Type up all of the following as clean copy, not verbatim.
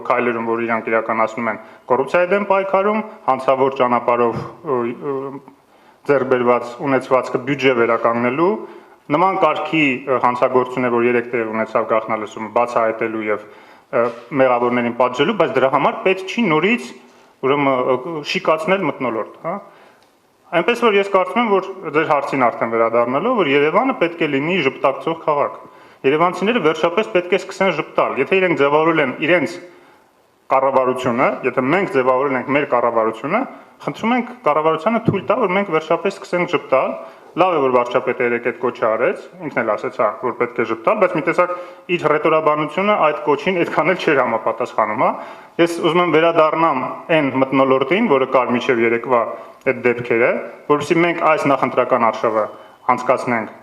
քայլերում, որ իրանք իրականացնում են կոռուպցիայի դեմ պայքարում, հանցավոր ճանապարհով ձեռք բերված ունեցվածքը բյուջե վերականգնելու, նման կարգի հանցագործություններ, որ 3 տեղի ունեցավ գաղտնալսումը, բացահայտելու եւ մեղավորներին պատժելու, բայց դրա համար պետք չի նորից ուրեմն շիկացնել մթնոլորտ, հա։ Այնպես որ ես կարծում եմ, որ ձեր հարցին արդեն վերադառնալով, որ Երևանը պետք է լինի ժպտակցող քաղաք։ Երևանցիները վերջապես պետք է սկսեն ժպտալ, եթե իրենք ձևավորել են իրենց կառավարությունը, եթե մենք ձևավորել ենք մեր կառավարությունը, խնդրում ենք կառավարությանը թույլ տա, որ մենք վերջապես սկսենք ժպտալ։ Լավ է, որ վարչապետը երեք այդ կոչը արեց, ինքն էլ ասեց, հա, որ պետք է ժպտալ, բայց մի տեսակ իր ռետորաբանությունը այդ կոչին այդքան էլ չէր համապատասխանում, հա։ Ես ուզում եմ վերադառնամ այն մթնոլորտին, որը կար մինչև երեկվա այդ դեպքերը, որովհետեւ մենք այս նախընտրական արշավը անցկացնենք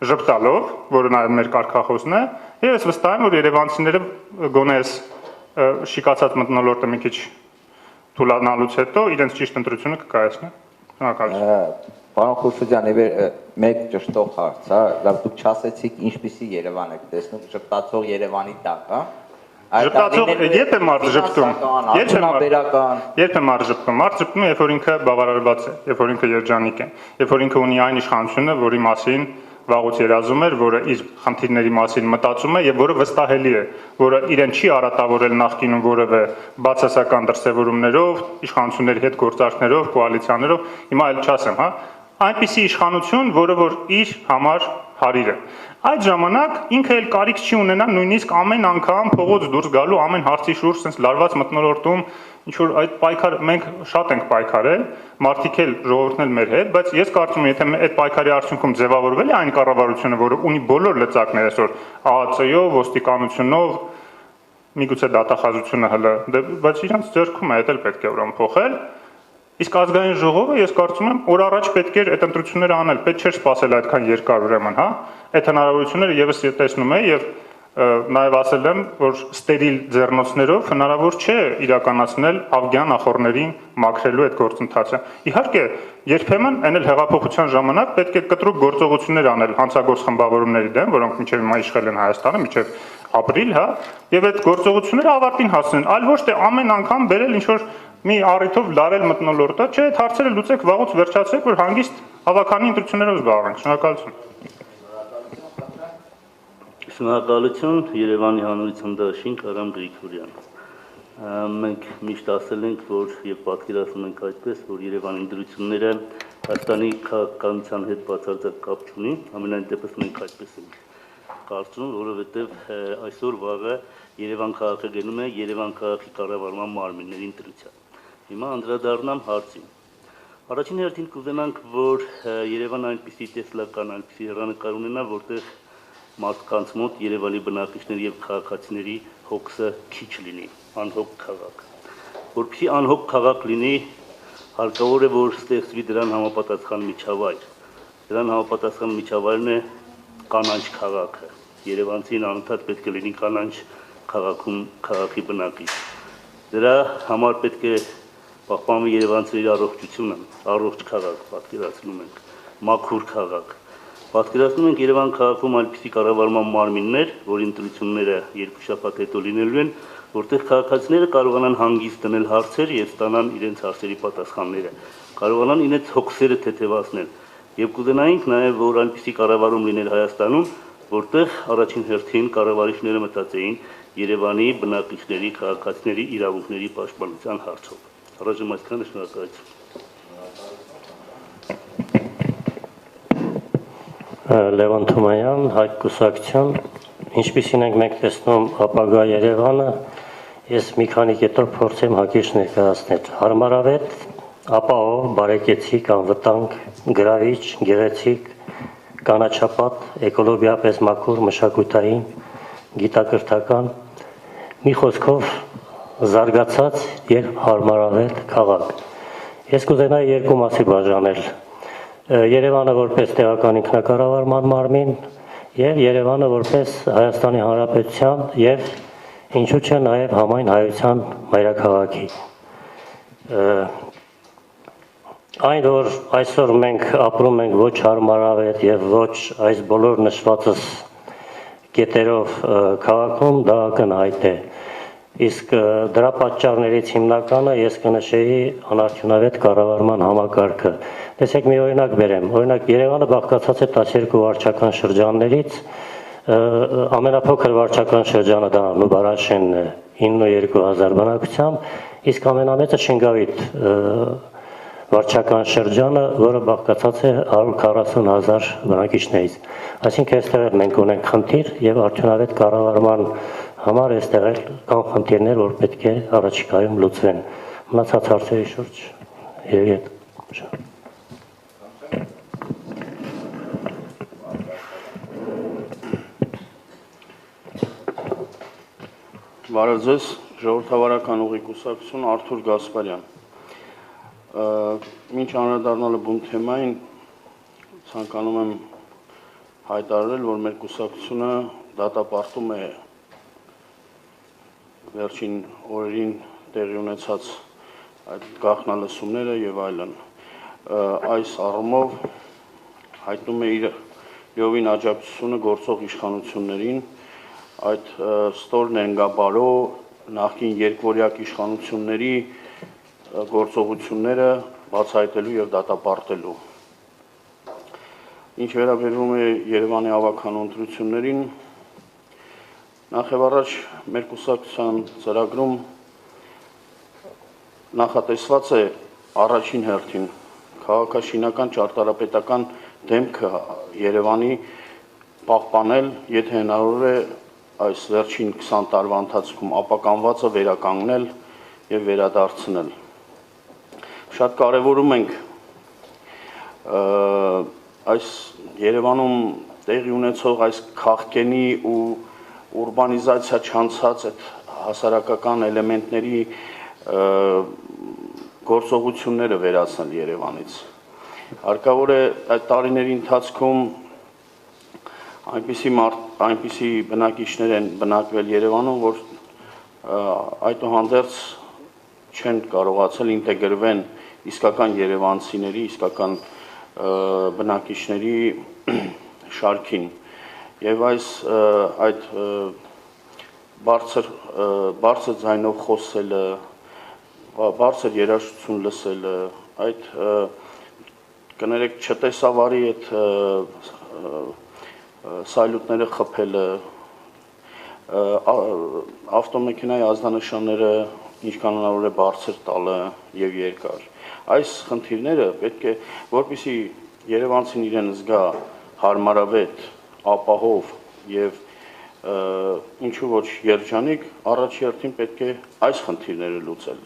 ժպտալով, որը նաև մեր կարգախոսն է, եւ ես վստահ եմ, որ երևանցիները գոնե այս շիկացած մթնոլորտը մի քիչ թուլանալուց հետո իրենց ճիշտ ընտրությունը կկայացնեն։ Շնորհակալություն։ Պարոն Խուրշուդյան, մեկ ճշտող հարց, հա, լավ դուք չասեցիք ինչպիսի Երևան եք տեսնում, ժպտացող Երևանի տակ, հա։ Ժպտացող երբ է մարդ ժպտում։ Երբ է մարդ ժպտում։ Մարդ ժպտում է, երբ որ ինքը բավարարված է, երբ որ ինքը երջանիկ է, երբ որ ինքը ունի այն իշխանությունը, որի մասին վաղուց երազում էր, որը իր խնդիրների մասին մտածում է եւ որը վստահելի է, որը իրեն չի արատավորել նախկինում որևէ բացասական դրսևորումներով, իշխանությունների հետ գործարքներով, կոալիցիաներով, հիմա էլ չասեմ, հա, այնպիսի իշխանություն, որը որ իր համար հարիր է։ Այդ ժամանակ ինքը էլ կարիք չի ունենա նույնիսկ ամեն անգամ փողոց դուրս գալու ամեն հարցի շուրջ sense լարված մթնոլորտում ինչ որ այդ պայքար մենք շատ ենք պայքարել, մարդիկ էլ ժողովուրդն էլ մեր հետ, բայց ես կարծում եմ, եթե այդ պայքարի արդյունքում ձևավորվել է այն կառավարությունը, որը ունի բոլոր լծակները այսօր ԱԱՑ-ով, ոստիկանությունով, միգուցե դատախազությունը հələ, բայց իրանց ձեռքում է, դա էլ պետք է ուրեմն փոխել։ Իսկ ազգային ժողովը ես կարծում եմ օր առաջ պետք էր այդ ընտրությունները անել, պետք չէր սպասել այդքան երկար ուրեմն, հա։ Այդ հնարավորությունները եւս տեսնում եմ եւ նաև ասել եմ, որ ստերիլ ձեռնոցներով հնարավոր չէ իրականացնել ավգյան ախորներին մաքրելու այդ գործընթացը։ Իհարկե, երբեմն այն էլ հեղափոխության ժամանակ պետք է կտրուկ գործողություններ անել հանցագործ խմբավորումների դեմ, որոնք մինչև հիմա իշխել են Հայաստանը, մինչև ապրիլ, հա, եւ այդ գործողությունները ավարտին հասնեն, այլ ոչ թե ամեն անգամ բերել ինչ որ մի առիթով լարել մթնոլորտը, չէ, այդ հարցերը լուծեք վաղուց վերջացրեք, որ հանգիստ հավաքանի ընտրություններով զբաղվենք։ Շնորհակալություն։ Շնորհակալություն Երևանի հանրության դաշինք Արամ Գրիգորյան։ Մենք միշտ ասել ենք, որ եւ պատկերացնում ենք այդպես, որ Երևանի ընտրությունները Հայաստանի քաղաքականության հետ բացարձակ կապ չունի, ամենայն դեպս մենք այդպես ենք կարծում, որովհետեւ այսօր վաղը Երևան քաղաքը գնում է Երևան քաղաքի կառավարման մարմինների ընտրության։ Հիմա անդրադառնամ հարցին։ Առաջին հերթին կուզենանք, որ Երևանը այնպիսի տեսլական, այնպիսի հեռանկար ունենա, որտեղ մարդկանց մոտ Երևանի բնակիչների եւ քաղաքացիների հոգսը քիչ լինի, անհոգ քաղաք։ Որպեսզի անհոգ քաղաք լինի, հարկավոր է որ ստեղծվի դրան համապատասխան միջավայր։ Դրան համապատասխան միջավայրն է կանանչ քաղաքը։ Երևանցին անընդհատ պետք է լինի կանանչ քաղաքում քաղաքի բնակիչ։ Դրա համար պետք է պահպանվի երևանցիների առողջությունը, առողջ քաղաք պատկերացնում ենք, մաքուր քաղաք։ Պատկերացնում ենք Երևան քաղաքում այնպիսի կառավարման մարմիններ, որի ընտրությունները 2 շաբաթ հետո լինելու են, որտեղ քաղաքացիները կարողանան հանգիստ դնել հարցեր եւ ստանան իրենց հարցերի պատասխանները, կարողանան իրենց հոգսերը թեթևացնել։ Եվ կուզենայինք նաեւ, որ այնպիսի կառավարում լիներ Հայաստանում, որտեղ առաջին հերթին կառավարիչները մտածեին Երևանի բնակիչների, քաղաքացիների իրավունքների պաշտպանության հարցով։ Առաջում այսքանը, շնորհակալություն։ Լևոն Թումանյան, Հայք կուսակցություն, ինչպիսին ենք մենք տեսնում ապագա Երևանը, ես մի քանի կետով փորձեմ հակիրճ ներկայացնել։ Հարմարավետ, ապահով, բարեկեցիկ, անվտանգ, գրավիչ, գեղեցիկ, կանաչապատ, էկոլոգիապես մաքուր, մշակութային, գիտակրթական, մի խոսքով զարգացած եւ հարմարավետ քաղաք։ Ես կուզենայի երկու մասի բաժանել։ Երևանը որպես տեղական ինքնակառավարման մարմին եւ Երևանը որպես Հայաստանի Հանրապետության եւ ինչու՞ չէ նաեւ համայն հայության մայրաքաղաքի։ Այն որ այսօր մենք ապրում ենք ոչ հարմարավետ եւ ոչ այս բոլոր նշվածս կետերով քաղաքում դա ակնհայտ է։ Իսկ դրա պատճառներից հիմնականը ես կնշեի անարդյունավետ կառավարման համակարգը։ Տեսեք մի օրինակ բերեմ։ Օրինակ Երևանը բաղկացած է 12 վարչական շրջաններից, ամենափոքր վարչական շրջանը դա Նուբարաշենն է 92,000 բնակությամբ, իսկ ամենամեծը Շենգավիթ վարչական շրջանը, որը բաղկացած է 140,000 բնակիչներից։ Այսինքն այստեղ մենք ունենք խնդիր եւ արդյունավետ կառավարման համար այստեղ կան խնդիրներ, որ պետք է առաջիկայում լուծվեն։ Մնացած հարցերի շուրջ երեք։ Բարև ձեզ, ժողովրդավարական ուղի կուսակցություն Արթուր Գասպարյան։ Մինչ անդրադառնալը բուն թեմային, ցանկանում եմ հայտարարել, որ մեր կուսակցությունը դատապարտում է վերջին օրերին տեղի ունեցած այդ գաղտնալսումները եւ այլն։ Այս առումով հայտնում է իր լիովին աջակցությունը գործող իշխանություններին, այդ ստոր նենգաբարո նախկին երկվորյակ իշխանությունների գործողությունները բացահայտելու եւ դատապարտելու։ Ինչ վերաբերում է Երևանի ավագանու ընտրություններին, նախ եւ առաջ մեր կուսակցության ծրագրում նախատեսված է առաջին հերթին քաղաքաշինական ճարտարապետական դեմքը Երևանի պահպանել, եթե հնարավոր է այս վերջին 20 տարվա ընթացքում ապականվածը վերականգնել եւ վերադարձնել։ Շատ կարևորում ենք այս Երևանում տեղի ունեցող այս քաղաքենի ու ուրբանիզացիա չանցած այդ հասարակական էլեմենտների գործողությունները վերացնել Երևանից։ Հարկավոր է այդ տարիների ընթացքում այնպիսի բնակիչներ են բնակվել Երևանում, որ այդուհանդերձ չեն կարողացել ինտեգրվեն իսկական երևանցիների, իսկական բնակիչների շարքին։ Եվ այդ բարձր ձայնով խոսելը, բարձր երաժշտություն լսելը, այդ կներեք չտեսավարի այդ սայլուտները խփելը, ավտոմեքենայի ազդանշանները ինչքան հնարավոր է բարձր տալը եւ երկար։ Այս խնդիրները պետք է, որպեսզի երևանցին իրեն զգա հարմարավետ, ապահով եւ ինչու ոչ երջանիկ, առաջի հերթին պետք է այս խնդիրները լուծել։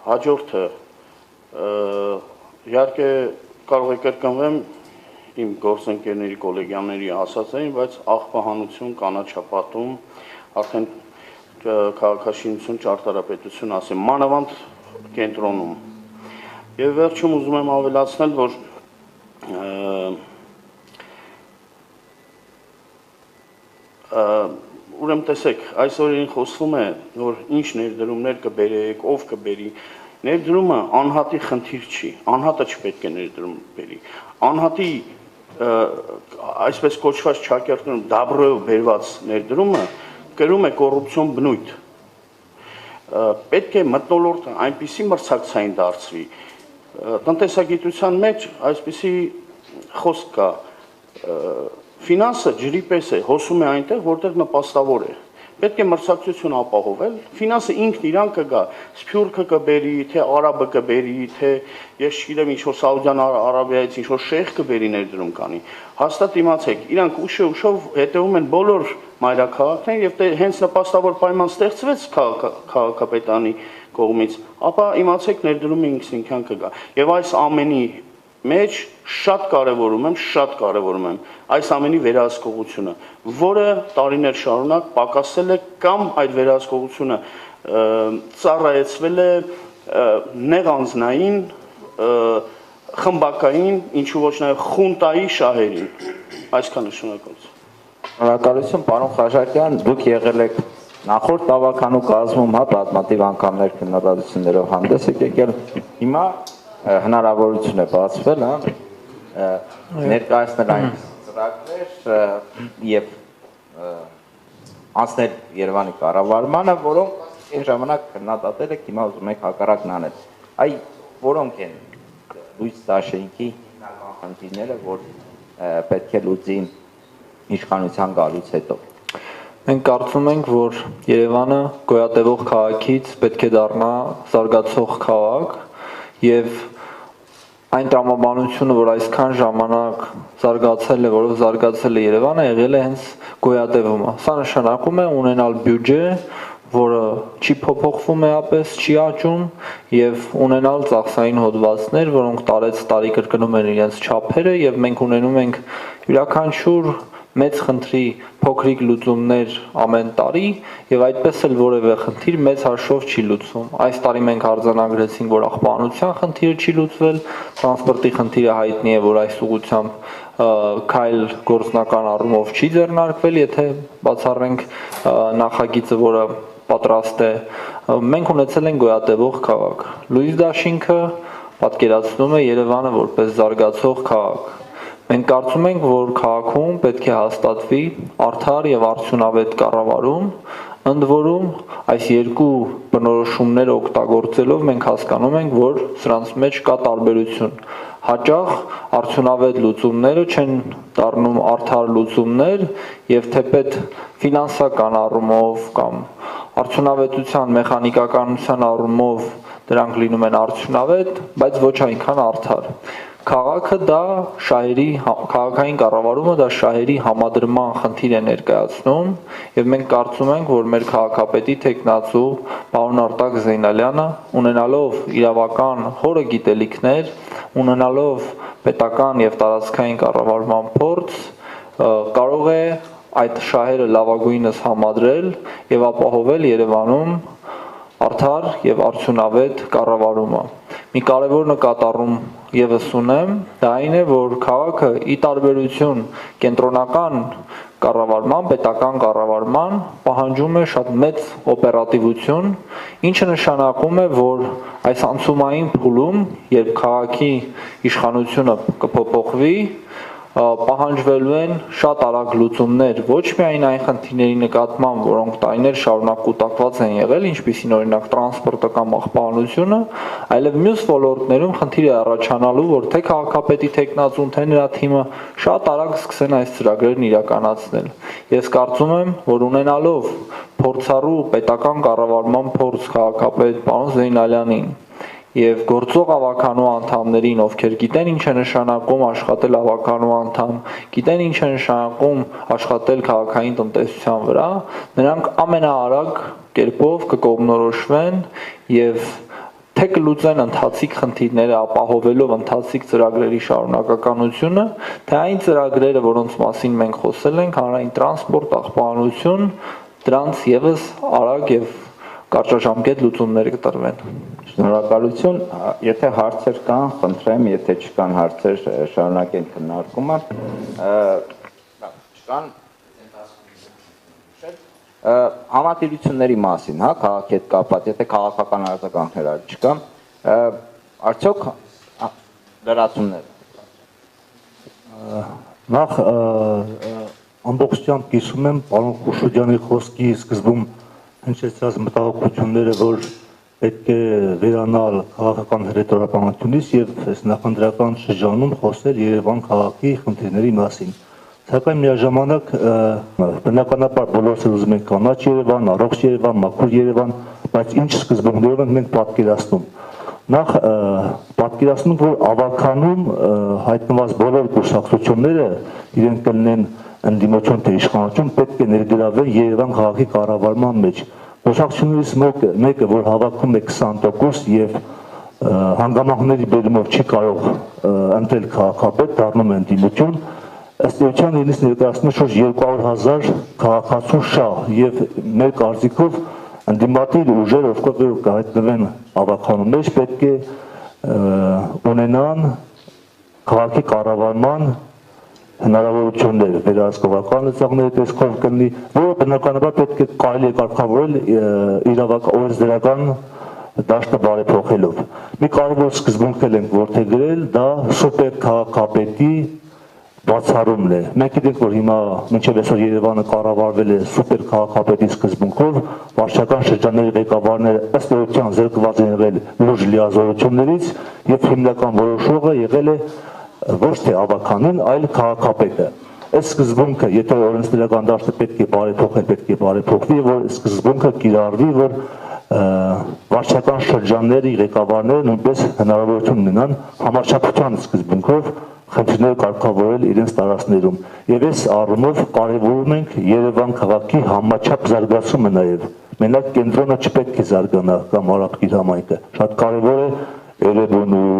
Հաջորդը իհարկե կարող է կրկնվեմ իմ գործընկերների, կոլեգյաների ասածներին, բայց աղբահանություն, կանաչապատում, արդեն քաղաքաշինություն, ճարտարապետություն ասեմ, մանավանդ կենտրոնում։ Եվ վերջում ուզում եմ ավելացնել, որ ուրեմն տեսեք, այս օրերին խոսվում է, որ ինչ ներդրումներ կբերեք, ով կբերի։ Ներդրումը անհատի խնդիր չի, անհատը չպետք է ներդրում բերի։ Անհատի այսպես կոչված ճակերտներում դաբրոյով բերված ներդրումը կրում է կոռուպցիոն բնույթ։ Պետք է մթնոլորտը այնպիսի մրցակցային դարձվի։ Տնտեսագիտության մեջ այսպիսի խոսք կա, ֆինանսը ջրի պես է, հոսում է այնտեղ, որտեղ նպաստավոր է։ Պետք է մրցակցություն ապահովել, ֆինանսը ինքն իրան կգա, Սփյուռքը կբերի, թե Արաբը կբերի, թե ես չգիտեմ ինչ-որ Սաուդյան Արաբիայից ինչ-որ շեյխ կբերի ներդրում կանի։ Հաստատ իմացեք, իրանք ուշով հետևում են բոլոր մայրաքաղաքներին եւ հենց նպաստավոր պայման ստեղծվեց քաղաքապետարանի կողմից, ապա իմացեք ներդրումը ինքնին կգա։ Եվ այս ամենի մեջ շատ կարևորում եմ այս ամենի վերահսկողությունը, որը տարիներ շարունակ պակասել է կամ այդ վերահսկողությունը ծառայեցվել է նեղանձնային, խմբակային, ինչու ոչ նաև խունտայի շահերին։ Այսքանը շնորհակալություն։ Շնորհակալություն, պարոն Խաչատյան, դուք եղել եք նախորդ ավականու կազմում, պատմատիվ անգամներ քննադատություններով հանդես եք եկել։ Հիմա հնարավորություն է բացվել, ներկայացնել այն ծրագրեր եւ անցնել Երևանի կառավարմանը, որոնք Այն ժամանակ քննադատել եք, հիմա ուզում եք հակառակն անել։ Այ որոնք են լույս դաշինքի հիմնական խնդիրները, որ պետք է լուծի իշխանության գալուց հետո։ Մենք կարծում ենք, որ Երևանը գոյատևող քաղաքից պետք է դառնա զարգացող քաղաք եւ այն տրամաբանությունը, որ այսքան ժամանակ զարգացել է, որով զարգացել է Երևանը, եղել է հենց գոյատևումը։ Սա նշանակում է ունենալ բյուջե, որը չի փոփոխվում էապես, չի աճում եւ ունենալ ծախսային հոդվածներ, որոնք տարեց տարի կրկնում են իրենց չափերը եւ մենք ունենում ենք յուրաքանչյուր մեծ խնդրի փոքրիկ լուծումներ ամեն տարի եւ այդպես էլ որևէ խնդիր մեծ հաշվով չի լուծվում։ Այս տարի մենք արձանագրեցինք, որ աղբանության խնդիրը չի լուծվել, տրանսպորտի խնդիրը հայտնի է, որ այս ուղղությամբ քայլ գործնական առումով չի ձեռնարկվել, եթե բացառենք նախագիծը, որը պատրաստ է։ Մենք ունեցել ենք գոյատևող քաղաք։ Լույս դաշինքը պատկերացնում է Երևանը որպես զարգացող քաղաք։ Մենք կարծում ենք, որ քաղաքում պետք է հաստատվի արդար եւ արդյունավետ կառավարում, ընդ որում այս երկու բնորոշումները օգտագործելով մենք հասկանում ենք, որ սրանց մեջ կա տարբերություն։ Հաճախ արդյունավետ լուծումները չեն դառնում արդար լուծումներ եւ թեպետ ֆինանսական առումով կամ արդյունավետության մեխանիկականության առումով դրանք լինում են արդյունավետ, բայց ոչ այնքան արդար։ Քաղաքը դա շահերի քաղաքային կառավարումը դա շահերի համադրման խնդիր է ներկայացնում եւ մենք կարծում ենք, որ մեր քաղաքապետի տեխնացու պարոն Արտակ Զեյնալյանը ունենալով իրավական խորը գիտելիքներ, ունենալով պետական եւ տարածքային կառավարման փորձ, կարող է այդ շահերը լավագույնս համադրել եւ ապահովել Երևանում արդար եւ արդյունավետ կառավարումը։ Մի կարևոր նկատառում եւս ունեմ, դա այն է, որ քաղաքը ի տարբերություն կենտրոնական կառավարման, պետական կառավարման պահանջում է շատ մեծ օպերատիվություն, ինչը նշանակում է, որ այս անցումային փուլում, երբ քաղաքի իշխանությունը կփոփոխվի, պահանջվելու են շատ արագ լուծումներ ոչ միայն այն խնդիրների նկատմամբ, որոնք տարիներ շարունակ կուտակված են եղել, ինչպիսին օրինակ տրանսպորտը կամ աղբանությունը, այլև մյուս ոլորտներում խնդիր է առաջանալու, որ թե քաղաքապետի տեխնացուն, թե նրա թիմը շատ արագ սկսեն այս ծրագրերն իրականացնել։ Ես կարծում եմ, որ ունենալով փորձառու պետական կառավարման փորձ քաղաքապետ պարոն Զեյնալյանին եւ գործող ավականու անդամներին, ովքեր գիտեն ինչ է նշանակում աշխատել ավականու անդամ, գիտեն ինչ է նշանակում աշխատել քաղաքային տնտեսության վրա, նրանք ամենաարագ կերպով կկողմնորոշվեն եւ թե կլուծեն ընթացիկ խնդիրները ապահովելով ընթացիկ ծրագրերի շարունակականությունը, թե այն ծրագրերը, որոնց մասին մենք խոսել ենք, հանրային տրանսպորտ, աղբանություն, դրանց եւս արագ եւ կարճաժամկետ լուծումներ կտրվեն։ Շնորհակալություն, եթե հարցեր կան, խնդրեմ, եթե չկան հարցեր, շարունակենք քննարկումը։ Չկան համատիրությունների մասին, հա, քաղաքի հետ կապված, եթե քաղաքական արձագանքներ չկա, արդյոք լրացումներ։ Նախ ամբողջությամբ կիսում եմ պարոն Խուշուջյանի խոսքի սկզբում հնչեցած մտահոգությունները, որ պետք է վերանալ քաղաքական հռետորաբանությունից եւ այս նախընտրական շրջանում խոսել Երևան քաղաքի խնդիրների մասին։ Սակայն միաժամանակ բնականաբար բոլորս ուզում ենք կանաչ Երևան, առողջ Երևան, մաքուր Երևան, բայց ինչ սկզբունքներով ենք մենք պատկերացնում։ Նախ պատկերացնում, որ ավականում հայտնված բոլոր կուսակցությունները իրենք կլինեն ընդդիմություն թե իշխանություն, պետք է ներգրավվեն Երևան քաղաքի կառավարման մեջ։ Կուսակցություններից մեկը, որ հավաքում է 20% եւ հանգամանքների բերումով չի կարող ընտրել քաղաքապետ, դառնում է ընդդիմություն, ըստ էության ինձ ներկայացնում է շուրջ 200,000 քաղաքացու շահ եւ մեր կարծիքով ընդդիմադիր ուժեր, ովքեր կհայտնվեն ավականու մեջ, պետք է ունենան քաղաքի կառավարման հնարավորություններ, վերահսկողական լծակների տեսքով կլինի, որը բնականաբար պետք է կարելի է կարգավորել օրենսդրական դաշտը բարեփոխելով։ Մի կարևոր սկզբունք ենք որդեգրել, դա սուպեր քաղաքապետի բացառումն է։ Մենք գիտենք, որ հիմա մինչև այսօր Երևանը կառավարվել է սուպեր քաղաքապետի սկզբունքով, վարչական շրջանների ղեկավարները ըստ էության զրկված են եղել լուրջ լիազորություններից եւ հիմնական որոշողը եղել է ոչ թե ավականին, այլ քաղաքապետը։ Այս սկզբունքը, եթե օրենսդրական դաշտը պետք է բարեփոխել, պետք է բարեփոխվի, որ սկզբունքը կիրառվի, որ վարչական շրջանների ղեկավարները նույնպես հնարավորություն ունենան համաչափության սկզբունքով խնդիրները կարգավորել իրենց տարածքներում։ Եվ այս առումով կարևորում ենք Երևան քաղաքի համաչափ զարգացումը նաև։ Մենակ կենտրոնը չպետք է զարգանա կամ Արաբկիր համայնքը։ Շատ կարևոր է Երևանու,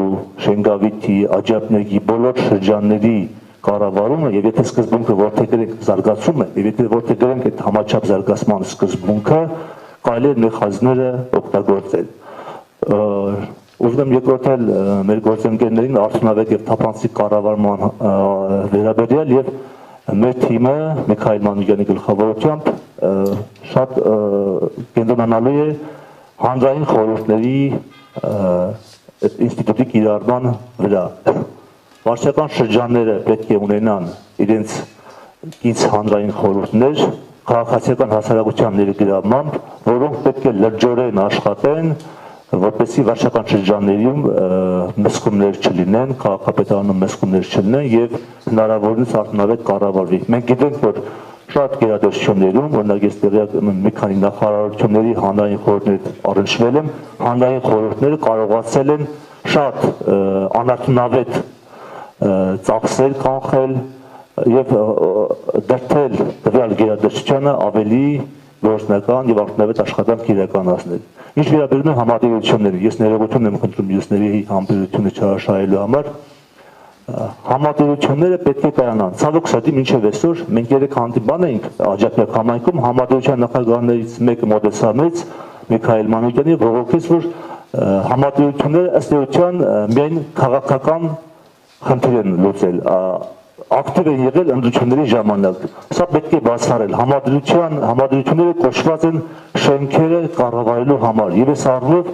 Շենգավիթի, Աջափնյակի բոլոր շրջանների կառավարումը, եւ եթե սկզբունքը որդեգրենք զարգացումը, եւ եթե որդեգրենք այդ համաչափ զարգացման սկզբունքը, կարելի է մեխանիզմները օգտագործել։ Ուզում եմ երկրորդել մեր գործընկերներին արդյունավետ եւ թափանցիկ կառավարման վերաբերյալ եւ մեր թիմը Միքայել Մանուկյանի գլխավորությամբ շատ կենտրոնանալու է հանրային խորհուրդների այդ ինստիտուտի կիրառման վրա։ Վարչական շրջանները պետք է ունենան իրենց կից հանրային խորհուրդներ քաղաքացիական հասարակության ներգրավմամբ, որոնք պետք է լրջորեն աշխատեն, որպեսզի վարչական շրջաններում մսկումներ չլինեն, քաղաքապետարանում մսկումներ չլինեն եւ հնարավորինս արդյունավետ կառավարվի։ Մենք գիտենք, որ շատ գերատեսչություններում, օրինակ ես տեղյակ եմ մի քանի նախարարությունների հանրային խորհուրդներ առնչվել եմ, հանրային խորհուրդները կարողացել են շատ անարդյունավետ ծախսեր կանխել եւ դրդել տվյալ գերատեսչությանը ավելի գործնական եւ արդյունավետ աշխատանք իրականացնել։ Ինչ վերաբերում է համատեղություններին, ես ներողություն եմ խնդրում մյուսների համբերությունը չարաշահելու համար, համատեղությունները պետք է կայանան։ Ցավոք սրտի մինչև այսօր մենք երեք հանդիպան էինք Աջափնյակ համայնքում, համատեղության նախագահներից մեկը մոտեցավ մեզ, Միքայել Մանուկյանի, բողոքեց, որ համատեղությունները ըստ էության միայն քաղաքական խնդիր են լուծել, ակտիվ են եղել ընդդիմությունների ժամանակ։ Սա պետք է բացառել։ Համադրությունները կոչված են շենքերը կառավարելու համար եւ այս առումով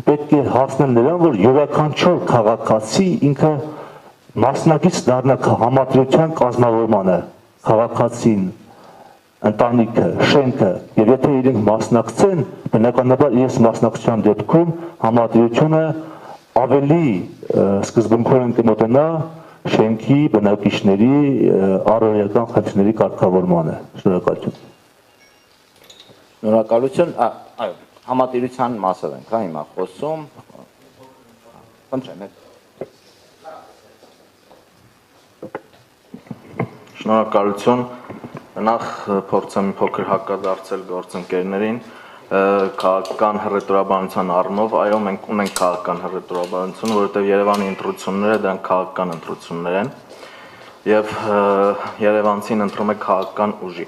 պետք է հասնել նրան, որ յուրաքանչյուր քաղաքացի ինքը մասնակից դառնա համադրության կազմավորմանը, քաղաքացին, ընտանիքը, շենքը, եւ եթե իրենք մասնակցեն, բնականաբար իրենց մասնակցության դեպքում համադրությունը ավելի սկզբունքորեն կմոտենա շենքի բնակիչների առօրյական խնդիրների կարգավորմանը։ Շնորհակալություն։ Շնորհակալություն, այո, համատեղության մասով ենք, հա, հիմա խոսում։ Խնդրեմ։ Շնորհակալություն։ Նախ փորձեմ փոքր հակադարձել գործընկերներին քաղաքական հռետորաբանության առումով, այո, մենք ունենք քաղաքական հռետորաբանություն, որովհետև Երևանի ընտրությունները դրանք քաղաքական ընտրություններ են եւ Երևանցին ընտրում է քաղաքական ուժի։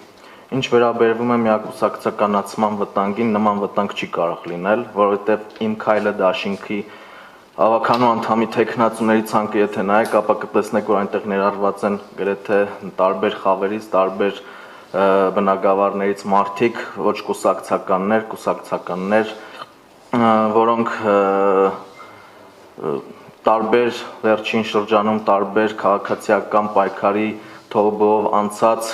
Ինչ վերաբերվում է միակուսակցականացման վտանգին, նման վտանգ չի կարող լինել, որովհետև Իմ քայլը դաշինքի ավականու անդամի տեխնացուների ցանկը եթե նայեք, ապա կտեսնեք, որ այնտեղ ներառված են գրեթե տարբեր խավերից, տարբեր բնակավարներից մարդիկ, ոչ կուսակցականներ, որոնք տարբեր վերջին շրջանում տարբեր քաղաքացիական պայքարի թողբով անցած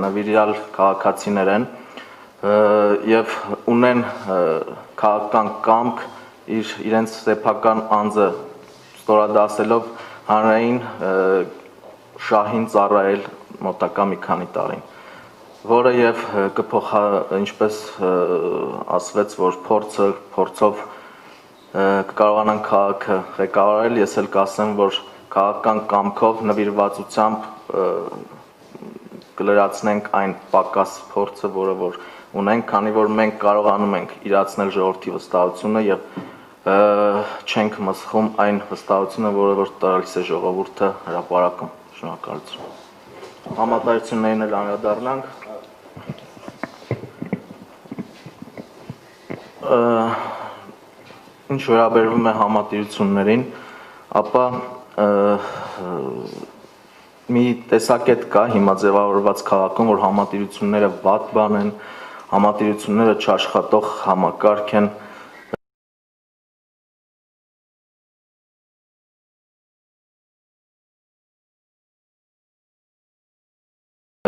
նվիրյալ քաղաքացիներ են եւ ունեն քաղաքական կամք իրենց սեփական անձը ստորադասելով հանրային շահին ծառայել մոտակա մի քանի տարին, որը եւ ինչպես ասվեց, որ փորձով կկարողանան քաղաքը ղեկավարել, ես էլ կասեմ, որ քաղաքական կամքով նվիրվածությամբ կլրացնենք այն պակաս փորձը, որը որ ունենք, քանի որ մենք կարողանում ենք իրացնել ժողովրդի վստահությունը եւ չենք մսխում այն վստահությունը, որը որ տալիս է ժողովուրդը հրապարակում։ Շնորհակալություն։ Համատեղություններին էլ անդրադառնանք։ Ինչ վերաբերվում է համատեղություններին, ապա մի տեսակետ կա հիմա ձևավորված քաղաքում, որ համատեղությունները վատ բան են, համատեղությունները չաշխատող համակարգ են,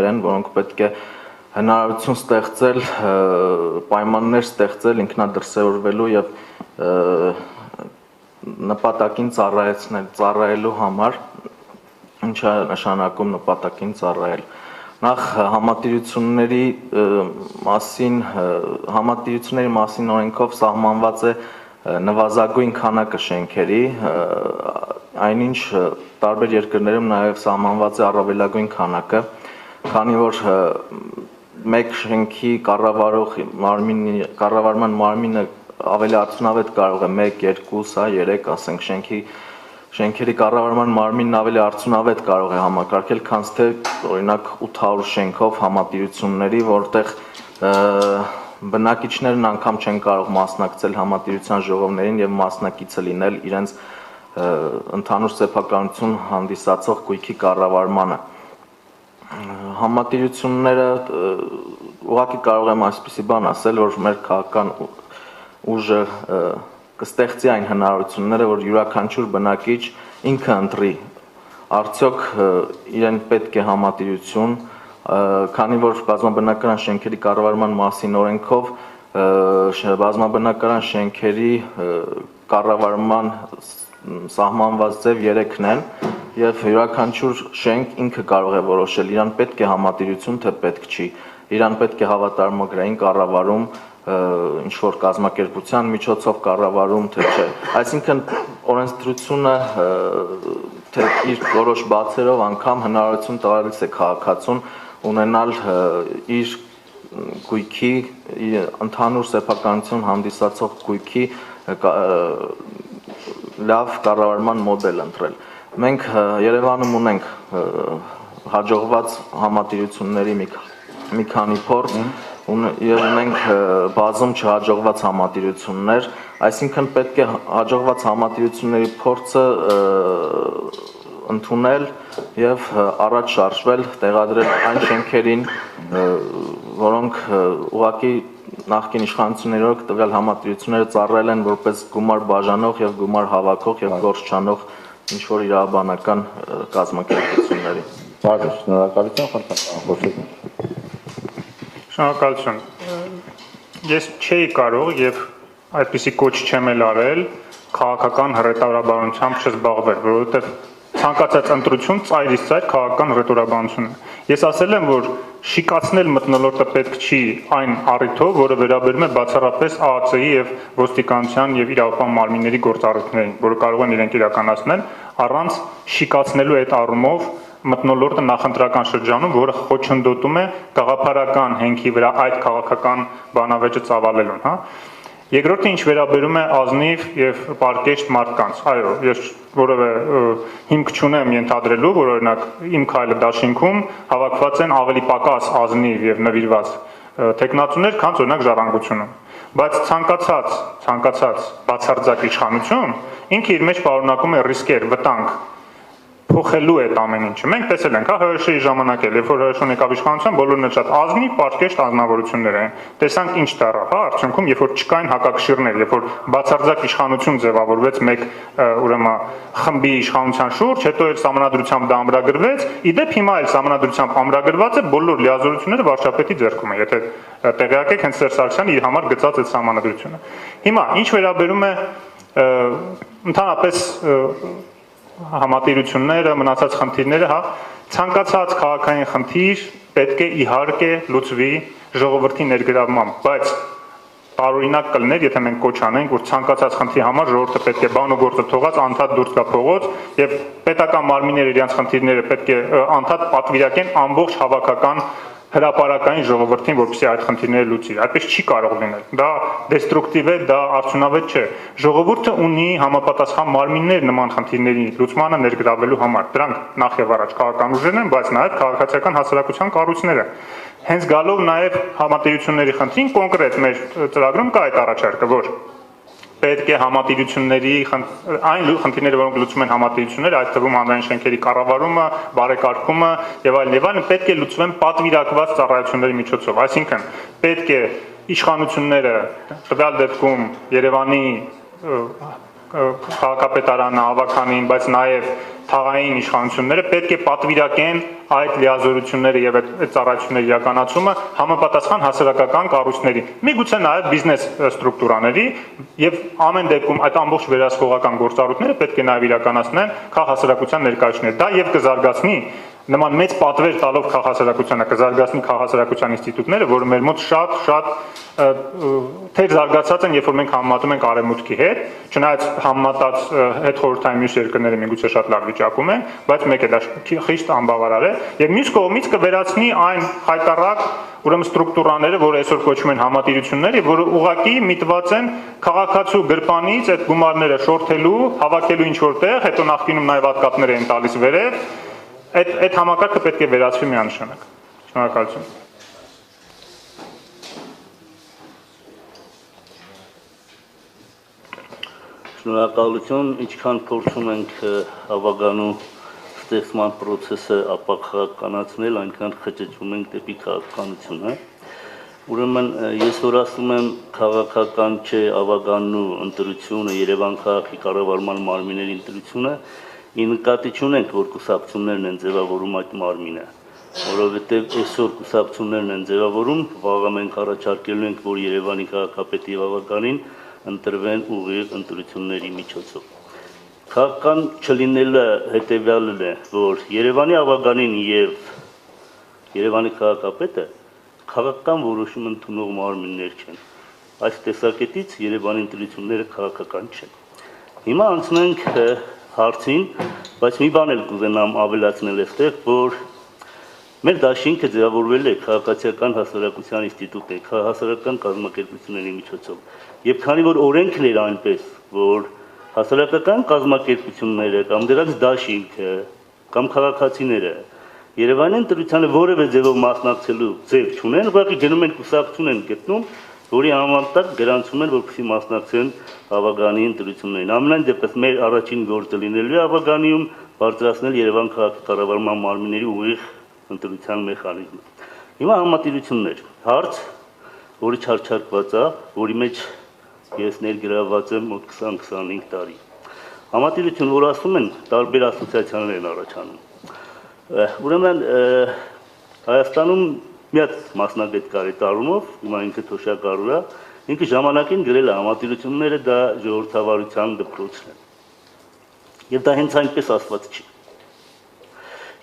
ընկերություններ են, որոնք պետք է հնարավորություն ստեղծել, պայմաններ ստեղծել ինքնադրսևորվելու եւ նպատակին ծառայելու համար, ինչը նշանակում նպատակին ծառայել։ Նախ համատիրությունների մասին օրենքով սահմանված է նվազագույն քանակը շենքերի, այնինչ տարբեր երկրներում նաև սահմանված է առավելագույն քանակը, քանի որ մեկ շենքի կառավարման մարմինը ավելի արդյունավետ կարող է 1, 2, 3, ասենք շենքերի կառավարման մարմինն ավելի արդյունավետ կարող է համակարգել, քան թե օրինակ 800 շենքով համատիրությունների, որտեղ բնակիչներն անգամ չեն կարող մասնակցել համատիրության ժողովներին եւ մասնակիցը լինել իրենց ընդհանուր սեփականություն հանդիսացող գույքի կառավարմանը։ Համատիրությունները ուղղակի կարող եմ այսպիսի բան ասել, որ մեր քաղաքական ուժը կստեղծի այն հնարավորությունները, որ յուրաքանչյուր բնակիչ ինքը ընտրի արդյոք իրեն պետք է համատիրություն, քանի որ բազմաբնակարան շենքերի կառավարման մասին օրենքով բազմաբնակարան շենքերի կառավարման սահմանված ձև 3-ն են եւ յուրաքանչյուր շենք ինքը կարող է որոշել իրան պետք է համատիրություն թե պետք չի, իրան պետք է հավատարմագրային կառավարում ինչ որ կազմակերպության միջոցով կառավարում թե չէ։ Այսինքն օրենսդրությունը թե իր որոշ բացերով անգամ հնարավորություն տալիս է քաղաքացուն ունենալ իր գույքի ընդհանուր սեփականություն հանդիսացող գույքի լավ կառավարման մոդել ընտրել։ Մենք Երևանում ունենք հաջողված համատիրությունների մի քանի փորձ եւ ունենք բազում չհաջողված համատիրություններ, այսինքն պետք է հաջողված համատիրությունների փորձը ընդունել եւ առաջ շարժվել, տեղադրել այն շենքերին, որոնք ուղղակի նախկին իշխանություններով տվյալ համատիրությունները ծառայել են որպես գումար բաժանող եւ գումար հավաքող եւ գործ չանող ինչ որ իրավաբանական կազմակերպությունների։ Բարի, շնորհակալություն, խնդրեմ։ Շնորհակալություն։ Ես չէի կարող եւ այդպիսի կոչ չեմ էլ արել քաղաքական հռետորաբանությամբ չզբաղվել, որովհետեւ ցանկացած ընտրություն ծայրից ծայր քաղաքական հռետորաբանություն է։ Ես ասել եմ, որ շիկացնել մթնոլորտը պետք չի այն առիթով, որը վերաբերում է բացառապես ԱԱՑ-ի եւ ոստիկանության եւ իրավապահ մարմինների գործառույթներին, որը կարող են իրենք իրականացնել առանց շիկացնելու այդ առումով մթնոլորտը նախընտրական շրջանում, որը խոչընդոտում է գաղափարական հենքի վրա այդ քաղաքական բանավեճը ծավալելուն, հա։ Երկրորդը ինչ վերաբերում է ազնիվ եւ պարկեշտ մարդկանց, այո, ես որևէ հիմք չունեմ ենթադրելու, որ օրինակ իմ քայլը դաշինքում հավաքված են ավելի պակաս ազնիվ եւ նվիրված տեխնացուներ, քան օրինակ ժառանգությունում, բայց ցանկացած բացարձակ իշխանություն ինքը իր մեջ պարունակում է ռիսկեր, վտանգ փոխելու այդ ամեն ինչը։ Մենք տեսել ենք, հա, ՀՀՇ-ի ժամանակ էլ, երբ որ ՀՀՇ-ն եկավ իշխանության, բոլորն էլ շատ ազնիվ, պարկեշտ անձնավորություններ են։ Տեսանք ինչ դառավ, հա, արդյունքում, երբ որ չկային հակակշիռներ, երբ որ բացարձակ իշխանություն ձևավորվեց մեկ ուրեմն խմբի իշխանության շուրջ, հետո էլ սահմանադրությամբ դա ամրագրվեց, իդեպ հիմա էլ սահմանադրությամբ ամրագրված է բոլոր լիազորությունները վարչապետի ձեռքում է, եթե տեղյակ եք, հենց Սերժ Սարգսյանը իր համար գծած այդ սահմանադրությունը։ Հիմա ինչ վերաբերում է ընդհանրապես համատիրությունները, մնացած խնդիրները, հա, ցանկացած քաղաքային խնդիր պետք է իհարկե լուծվի ժողովրդի ներգրավմամբ, բայց տարօրինակ կլներ, եթե մենք կոչ անենք, որ ցանկացած խնդրի համար ժողովուրդը պետք է բան ու գործը թողած անդադ դուրս գա փողոց եւ պետական մարմինները իրենց խնդիրները պետք է անդադ պատվիրակեն ամբողջ հավաքական հրապարակային ժողովրդին, որպեսզի այդ խնդիրները լուծի։ Այդպես չի կարող լինել։ Դա դեստրուկտիվ է, դա արդյունավետ չէ։ Ժողովուրդը ունի համապատասխան մարմիններ նման խնդիրների լուծմանը ներգրավելու համար։ Դրանք նախ եւ առաջ քաղաքական ուժերն են, բայց նաեւ քաղաքացիական հասարակության կառույցները։ Հենց գալով նաեւ համատիրությունների խնդրին կոնկրետ մեր ծրագրում կա այդ առաջարկը, որ պետք է համատիրությունների այն խնդիրները, որոնք լուծում են համատիրությունները, այդ թվում հանրային շենքերի կառավարումը, բարեկարգումը եւ այլն, պետք է լուծվեն պատվիրակված ծառայությունների միջոցով։ Այսինքն, պետք է իշխանությունները տվյալ դեպքում Երևանի քաղաքապետարանը, ավականին, բայց նաև թաղային իշխանությունները պետք է պատվիրակեն այդ լիազորությունները եւ այդ ծառայությունների իրականացումը համապատասխան հասարակական կառույցների, միգուցե նաև բիզնես ստրուկտուրաների եւ ամեն դեպքում այդ ամբողջ վերահսկողական գործառույթները պետք է նաև իրականացնեն քաղաքասարակության ներկայացուցիչները։ Դա եւ կզարգացնի նման մեծ պատվեր տալով քաղաքասարակությանը կզարգացնի քաղաքասարակության ինստիտուտները, որը մեր մոտ շատ թեր զարգացած են, երբ որ մենք համեմատում ենք արևմուտքի հետ, չնայած համեմատած հետ խորհրդային մյուս երկրները միգուցե շատ լավ վիճակում են, բայց մեկ է դա խիստ անբավարար է, եւ մյուս կողմից կվերացնի այն հայտարարակ ուրեմն ստրուկտուրաները, որը այսօր կոչվում են համատիրություններ, եւ որը ուղղակի միտված են քաղաքացու գրպանից այդ գումարները շորթելու, հավաքելու ինչ որտեղ, հետո նախկինում նաեւ հատկատներ են տալիս վերև, այդ համակարգը պետք է վերացվի միանշանակ։ Շնորհակալություն։ Շնորհակալություն, ինչքան փորձում ենք հավագանու ստեղծման process-ը ապակականացնել, այնքան խճճում ենք դեպի քաղաքականությունը։ Ուրեմն ես որ ասում եմ քաղաքական չէ ավագանու ընտրությունը, Երևան քաղաքի կառավարման մարմինների ընտրությունը, ի նկատի չունենք, որ կուսակցություններն են ձևավորում այդ մարմինը, որովհետև այսօր կուսակցություններն են ձևավորում, վաղը մենք առաջարկելու ենք, որ Երևանի քաղաքապետի եւ ավականին ընտրվեն ուղիղ ընտրությունների միջոցով։ Քաղաքական չլինելը հետեւյալն է, որ Երևանի ավականին եւ Երևանի քաղաքապետը քաղաքական որոշում ընդունող մարմիններ չեն։ Այս տեսակետից Երևանի ընտրությունները քաղաքական չեն։ Հիմա անցնենք հարցին, բայց մի բան էլ կուզենամ ավելացնել այստեղ, որ մեր դաշինքը ձևավորվել է քաղաքացիական հասարակության ինստիտուտ է, հասարակական կազմակերպությունների միջոցով, եւ քանի որ օրենքն էր այնպես, որ հասարակական կազմակերպությունները կամ դրանց դաշինքը կամ քաղաքացիները Երևանի ընտրությանը որևէ ձևով մասնակցելու ձև չունեն, ուղղակի գնում են կուսակցություն են գտնում, որի անվանտակ գրանցում են, որպեսզի մասնակցեն ավագանի ընտրություններին։ Ամենայն դեպս մեր առաջին գործը լինելու է ավագանիում բարձրացնել Երևան քաղաքի կառավարման մարմինների ուղիղ ընտրության մեխանիզմը։ Հիմա համատիրություններ, հարց, որը չարչարկված է, որի մեջ ես ներգրավված եմ մոտ 20-25 տարի։ Համատիրություն, որ ասում են, տարբեր ասոցիացիաներ են առաջանում։ Ուրեմն Հայաստանում մի հատ մասնագետ կար այդ առումով, հիմա ինքը թոշակառու է, ինքը ժամանակին գրել է համատիրությունները դա ժողովրդավարության դպրոցն է։ Եվ դա հենց այնպես ասված չի։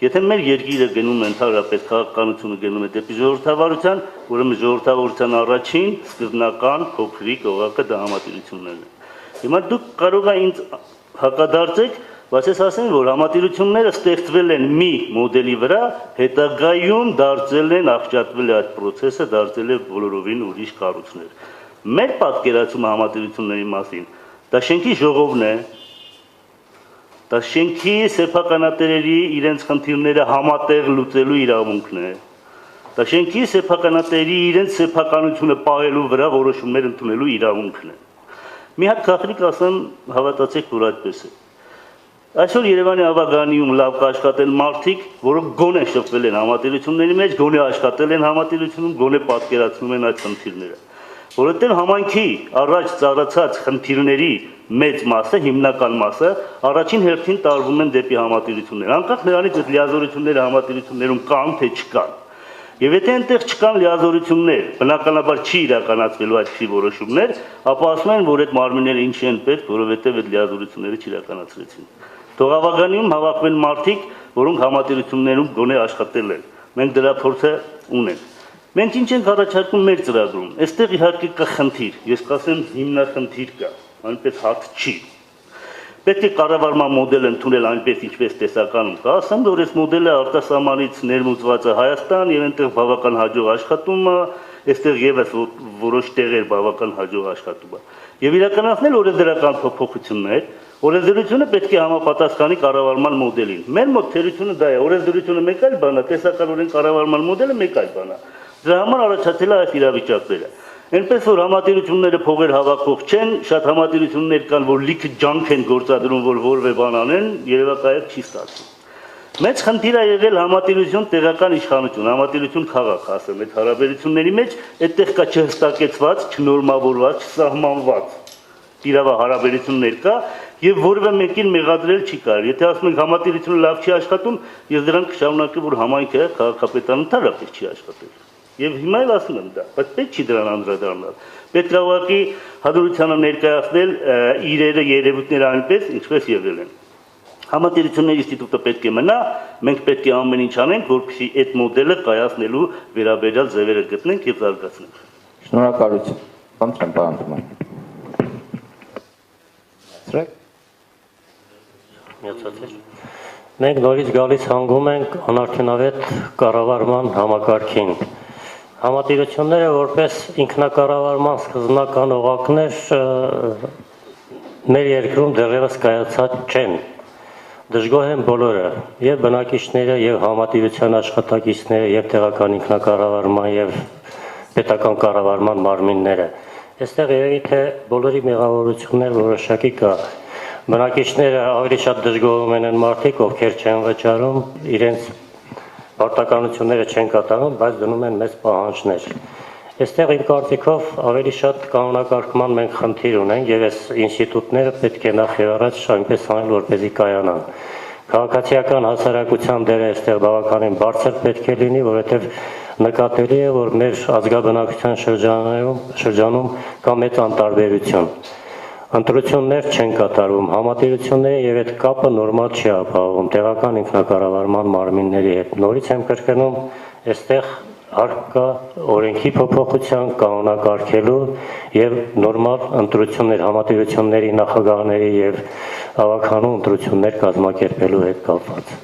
Եթե մեր երկիրը գնում է ընդհանրապես քաղաքականությունը գնում է դեպի ժողովրդավարության, ուրեմն ժողովրդավարության առաջին սկզբնական փոքրիկ օղակը դա համատիրություններն են։ Հիմա դուք կարող եք ինձ հակադարձեք, բայց ես ասեմ, որ համատիրությունները ստեղծվել են մի մոդելի վրա, հետագայում դարձել են, աղճատվել է այդ process-ը, դարձել է բոլորովին ուրիշ կառույցներ։ Մեր պատկերացումը համատիրությունների մասին, դա շենքի ժողովն է, դա շենքի սեփականատերերի իրենց խնդիրները համատեղ լուծելու իրավունքն է, դա շենքի սեփականատերերի իրենց սեփականությունը պահելու վրա որոշումներ ընդունելու իրավունքն է։ Մի հատ գաղտնիք ասեմ, հավատացեք, որ այդպես է։ Այսօր Երևանի ավագանիում լավ կաշխատել մարդիկ, որոնք գոնե շփվել են համատիրությունների մեջ, գոնե աշխատել են համատիրությունում, գոնե պատկերացնում են այդ խնդիրները։ Որովհետև համայնքի առաջ ծառացած խնդիրների մեծ մասը, հիմնական մասը, առաջին հերթին տարվում են դեպի համատիրություններ։ Անկախ նրանից այդ լիազորությունները համատիրություններում կան թե չկան։ Եվ եթե այնտեղ չկան լիազորություններ, բնականաբար չի իրականացվելու այդպիսի որոշումներ, ապա ասում են, որ այդ մարմինները ինչի են պետք, որովհետև այդ լիազորությունները չիրականացրեցին։ Թող ավագանիում հավաքվեն մարդիկ, որոնք համատիրություններում գոնե աշխատել են։ Մենք դրա փորձը ունենք։ Մենք ինչ ենք առաջարկում մեր ծրագրում։ Այստեղ իհարկե կա խնդիր, ես կասեմ հիմնախնդիր կա, այնպես հարց չի։ Պետք է կառավարման մոդել ընդունել այնպես, ինչպես տեսականում կա, ասեմ, որ այս մոդելը արտասահմանից ներմուծված է Հայաստան եւ այնտեղ բավական հաջող աշխատում է, այստեղ եւս որոշ տեղեր բավական հաջող աշխատում է։ Եվ իրականացնել օրենսդրական փոփոխություններ, օրենսդրությունը պետք է համապատասխանի կառավարման մոդելին։ Մեր մոտ թերությունը դա է, օրենսդրությունը մեկ այլ բան է, տեսականորեն կառավարման մոդելը մեկ այլ բան է։ Դրա համար առաջացել է այս իրավիճակները։ Այնպես որ համատիրությունները փողեր հավաքող չեն, շատ համատիրություններ կան, որ լիքը ջանք են գործադրում, որ որևէ բան անեն, երևակայել չի ստացվում։ Մեծ խնդիր է եղել համատիրություն տեղական իշխանություն, համատիրություն քաղաք, ասեմ, այդ հարաբերությունների մեջ այդտեղ կա չհստակեցված, չնորմավորված, չսահմանված իրավահարաբերություններ կա եւ որևէ մեկին մեղադրել չի կարող։ Եթե ասում ենք համատիրությունը լավ չի աշխատում, ես դրանք կշարունակեմ, որ համայնքը քաղաքապետարանը ընդհանրապես չի աշխատել։ Եվ հիմա էլ ասում եմ դա, բայց պետք չի դրան անդրադառնալ։ Պետք է ուղղակի հադրությանը ներկայացնել իրերը երևույթները այնպես, ինչպես եղել են։ Համատիրությունների ինստիտուտը պետք է մնա, մենք պետք է ամեն ինչ անենք, որպեսզի այդ մոդելը կայացնելու վերաբերյալ ձևերը գտնենք եւ զարգացնենք։ Շնորհակալություն։ Խնդրեմ, պարոն Թուման։ Մենք նորից գալիս հանգում ենք անարդյունավետ կառավարման համակարգին։ Համատիրությունները որպես ինքնակառավարման սկզբնական օղակներ մեր երկրում դեռևս կայացած չեն։ Դժգոհ են բոլորը, եւ բնակիչները, եւ համատիրության աշխատակիցները, եւ տեղական ինքնակառավարման եւ պետական կառավարման մարմինները։ Այստեղ երևի թե բոլորի մեղավորություններ որոշակի կա։ Բնակիչները ավելի շատ դժգոհում են մարդիկ, ովքեր չեն վճարում, իրենց պարտականությունները չեն կատարում, բայց դնում են մեծ պահանջներ։ Այստեղ իմ կարծիքով ավելի շատ կանոնակարգման մենք խնդիր ունենք եւ այս ինստիտուտները պետք է նախ եւ առաջ այնպես անել, որպեսզի կայանան։ Քաղաքացիական հասարակության դերը այստեղ բավականին բարձր պետք է լինի, որովհետեւ նկատելի է, որ մեր ազգաբնակության շրջանում կա մեծ անտարբերություն։ Ընտրություններ չեն կատարվում, համատիրությունները եւ այդ կապը նորմալ չի ապահովում տեղական ինքնակառավարման մարմինների հետ։ Նորից եմ կրկնում, այստեղ արկա օրենքի փոփոխության կանոնակարգելու եւ նորմալ ընտրություններ, համատիրությունների նախագահների եւ ավականու ընտրություններ կազմակերպելու հետ կապված։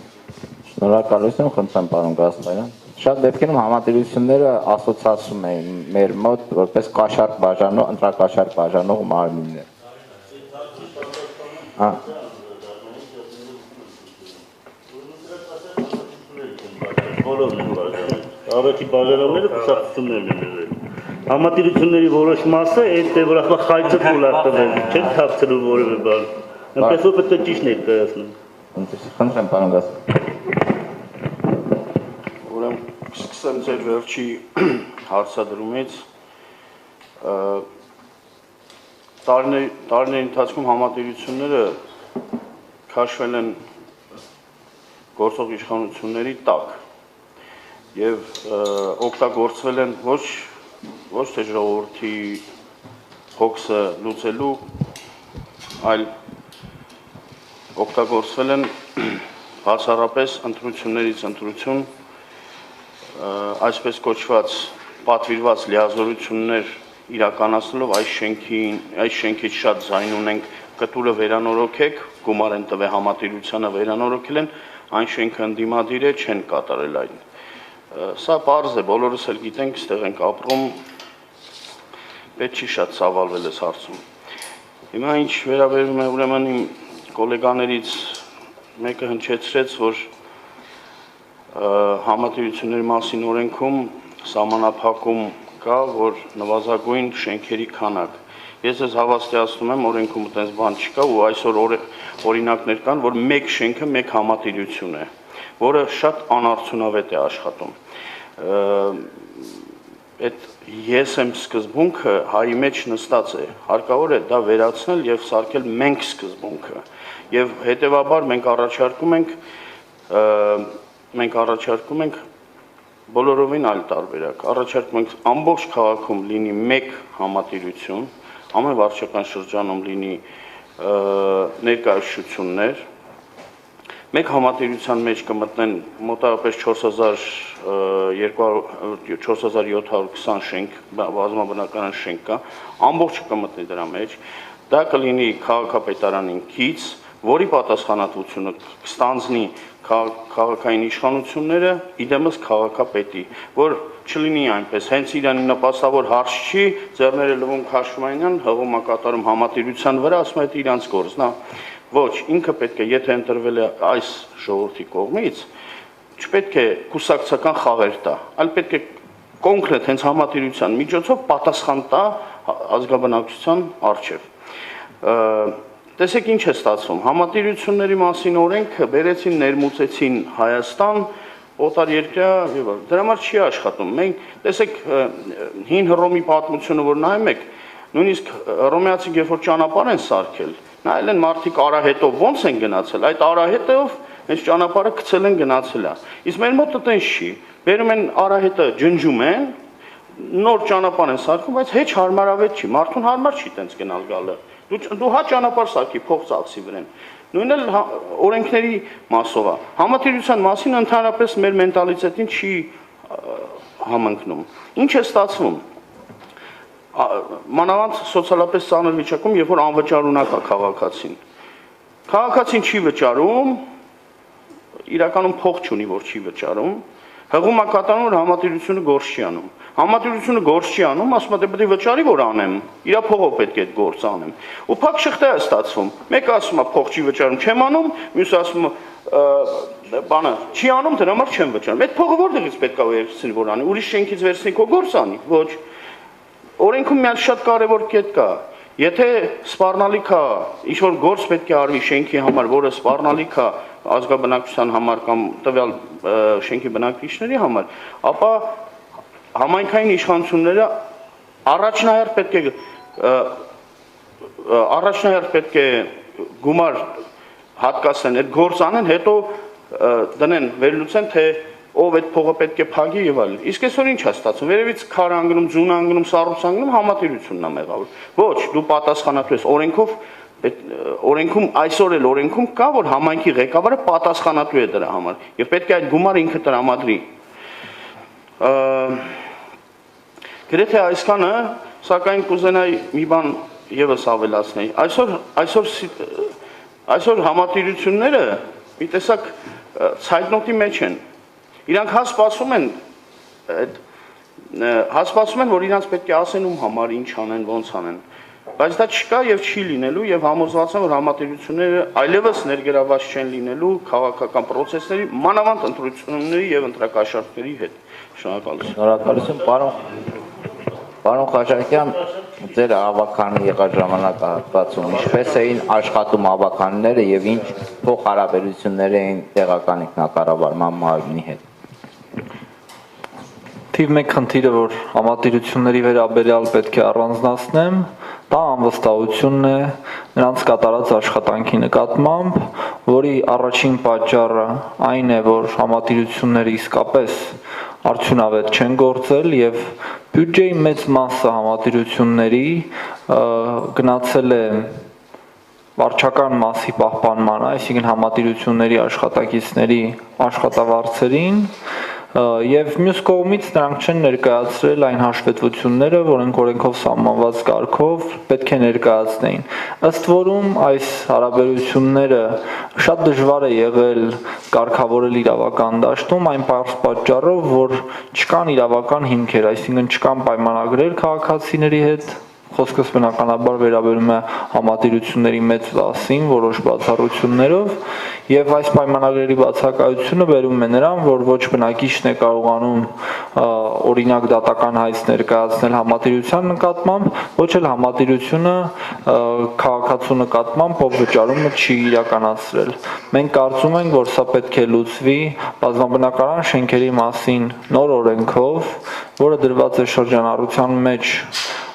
Շնորհակալություն, խնդրեմ, պարոն Գասպարյան։ Շատ դեպքերում համատիրությունները ասոցացում են մեր մոտ որպես կաշառք բաժանող, ընտրակաշառք բաժանող մարմիններ։ Առաջի բաժանողները կուսակցություններն են եղել։ Համատիրությունների որոշ մասը այդ է, որ ասում խայծը փուլակտվել, չեն թափցրու որևէ բան։ Այնպես որ պետք է ճիշտ ներկայացնենք։ Խնդրեմ, պարոն Գասպարյան։ Ուրեմն սկսեմ ձեր վերջի հարցադրումից։ Տարիների ընթացքում համատիրությունները քաշվել են գործող իշխանությունների տակ եւ օգտագործվել են ոչ թե ժողովրդի հոգսը լուծելու, այլ օգտագործվել են բացառապես ընտրություններից ընտրություն, այսպես կոչված պատվիրված լիազորություններ իրականացնելով այս շենքից շատ ձայն ունենք, կտուրը վերանորոգեք, գումար են տվել համատիրությանը վերանորոգել են, այն շենքը ընդդիմադիր է, չեն կատարել այն։ Սա պարզ է, բոլորս էլ գիտենք, ստեղ ենք ապրում, պետք չի շատ ծավալվել այս հարցում։ Հիմա ինչ վերաբերում է ուրեմն իմ գոլեգաներից մեկը հնչեցրեց, որ համատիրությունների մասին օրենքում սահմանափակում կա, որ նվազագույն շենքերի քանակ։ Ես ես հավաստիացնում եմ, օրենքում այդպես բան չկա ու այսօր օրինակներ կան, որ մեկ շենքը մեկ համատիրություն է, որը շատ անարդյունավետ է աշխատում։ Այդ ես եմ սկզբունքը հայի մեջ նստած է, հարկավոր է դա վերացնել եւ սարքել մենք սկզբունքը։ Եվ հետեւաբար մենք առաջարկում ենք բոլորովին այլ տարբերակ։ Առաջարկում ենք ամբողջ քաղաքում լինի մեկ համատիրություն, ամեն վարչական շրջանում լինի ներկայացություններ, մեկ համատիրության մեջ կմտնեն մոտավորապես 4720 շենք, բազմաբնակարան շենք կա, ամբողջը կմտնի դրա մեջ, դա կլինի քաղաքապետարանին կից, որի պատասխանատվությունը կստանձնի քաղաքային իշխանությունները իդեմս քաղաքապետի, որ չլինի այնպես, հենց իրանի նպաստավոր հարց չի, ձեռները լվում քաշվում այնան, հղում կատարում համատիրության վրա, ասում է դա իրանց գործն է։ Ոչ, ինքը պետք է, եթե ընտրվել է այս ժողովրդի կողմից, չպետք է կուսակցական խաղեր տա, այլ պետք է կոնկրետ հենց համատիրության միջոցով պատասխան տա ազգաբնակչության առջև։ Տեսեք ինչ է ստացվում, համատիրությունների մասին օրենքը բերեցին, ներմուծեցին Հայաստան, օտարերկրյա եւ դրա համար չի աշխատում։ Մենք տեսեք հին Հռոմի պատմությունը որ նայում եք, Նույնիսկ ռոմեացիք երբ որ ճանապարհ են սարքել, նայել են մարդիկ արահետով ոնց են գնացել, այդ արահետով այս ճանապարհը գցել են գնացել է։ Իսկ մեր մոտ տենց չի։ Բերում են արահետը, ջնջում են, նոր ճանապարհ են սարքում, բայց հեչ հարմարավետ չի։ Մարդուն հարմար չի տենց գնալ գալը։ Դու հա ճանապարհ սարքի, փող ծախսի վրան։ Նույնն էլ օրենքների մասով է։ Համատիրության մասին ընդհանրապես մեր մենտալիտետին չի համընկնում։ Ինչ է ստացվում։ Մանավանդ սոցիալապես ծանր վիճակում, երբ որ անվճարունակ է քաղաքացին։ Քաղաքացին չի վճարում, իրականում փող չունի, որ չի վճարում, հղում է կատարում, որ համատիրությունը գործ չի անում։ Համատիրությունը գործ չի անում, ասում է դե պետք է վճարի, որ անեմ, իր փողով պետք է այդ գործը անեմ։ Ու փակ շղթա է ստացվում։ Մեկը ասում է փող չի վճարում, չեմ անում, մյուսը ասում է բանը չի անում, դրա համար չեմ վճարում։ Այդ փողը որտեղից պետք է վերցնի, որ անի, ուրիշ շենքից վերցնի քո գործ անի։ Ոչ։ Օրենքում մի հատ շատ կարևոր կետ կա։ Եթե սպառնալիք է, ինչ որ գործ պետք է արվի շենքի համար, որը սպառնալիք է ազգաբնակչության համար կամ տվյալ շենքի բնակիչների համար, ապա համայնքային իշխանությունները առաջնահերթ պետք է գումար հատկացնեն, այդ գործ անեն, հետո դնեն, վերլուծեն, թե ով այդ փողը պետք է փակի եւ այլն։ Իսկ այսօր ինչ է ստացվում։ Վերևից քար անգնում, ձուն անգնում, սառույց անգնում, համատիրությունն է մեղավոր։ Ոչ, դու պատասխանատու ես օրենքով, օրենքում այսօր էլ օրենքում կա, որ համայնքի ղեկավարը պատասխանատու է դրա համար եւ պետք է այդ գումարը ինքը տրամադրի։ Գրեթե այսքանը, սակայն կուզենայի մի բան եւս ավելացնել։ Այսօր համատիրությունները մի տեսակ ցայտնոտի մեջ են։ Իրանք հասպասում են, որ իրանք պետք է ասեն ում համար, ինչ անեն, ոնց անեն, բայց դա չկա եւ չի լինելու եւ համոզված եմ, որ համատիրությունները այլևս ներգրավված չեն լինելու քաղաքական process-ների, մանավանդ ընտրությունների եւ ընտրակաշառքների հետ։ Շնորհակալություն, պարոն Խաչատյան, ձեր հավաքանի եղած ժամանակահատվածում ինչպես էին աշխատում հավաքանները եւ ինչ փոխհարաբերություններ էին տեղական ինքնակառավարման մարմնի հետ։ Թիվ 1 խնդիրը, որ համատիրությունների վերաբերյալ պետք է առանձնացնեմ, դա անվստահությունն է նրանց կատարած աշխատանքի նկատմամբ, որի առաջին պատճառը այն է, որ համատիրությունները իսկապես արդյունավետ չեն գործել եւ բյուջեի մեծ մասը համատիրությունների գնացել է վարչական մասի պահպանմանը, այսինքն համատիրությունների աշխատակիցների աշխատավարձերին եւ մյուս կողմից նրանք չեն ներկայացրել այն հաշվետվությունները, որոնք օրենքով սահմանված կարգով պետք է ներկայացնեին։ Ըստ որում այս հարաբերությունները շատ դժվար է եղել կարգավորել իրավական դաշտում այն պատճառով, որ չկան իրավական հիմքեր, այսինքն չկան պայմանագրեր քաղաքացիների հետ, խոսքս բնականաբար վերաբերում է համատիրությունների մեծ դասին, որոշ բացառություններով, եւ այս պայմանագրերի բացակայությունը բերում է նրան, որ ոչ բնակիչն է կարողանում օրինակ դատական հայց ներկայացնել համատիրության նկատմամբ, ոչ էլ համատիրությունը քաղաքացու նկատմամբ ով վճարումը չի իրականացրել։ Մենք կարծում ենք, որ սա պետք է լուծվի բազմաբնակարան շենքերի մասին նոր օրենքով, որը դրված է շրջանառության մեջ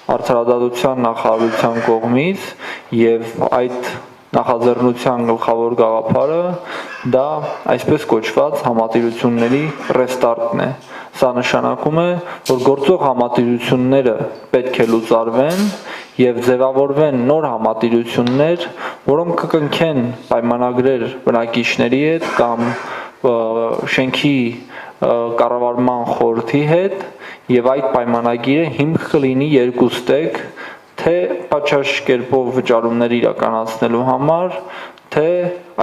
Արդարադատության նախարարության կողմից եւ այդ նախաձեռնության գլխավոր գաղափարը դա այսպես կոչված համատիրությունների ռեստարտն է։ Սա նշանակում է, որ գործող համատիրությունները պետք է լուծարվեն եւ ձևավորվեն նոր համատիրություններ, որոնք կկնքեն պայմանագրեր բնակիչների հետ կամ շենքի կառավարման խորհրդի հետ եւ այդ պայմանագիրը հիմք կլինի երկուստեք, թե պատշաճ կերպով վճարումներ իրականացնելու համար, թե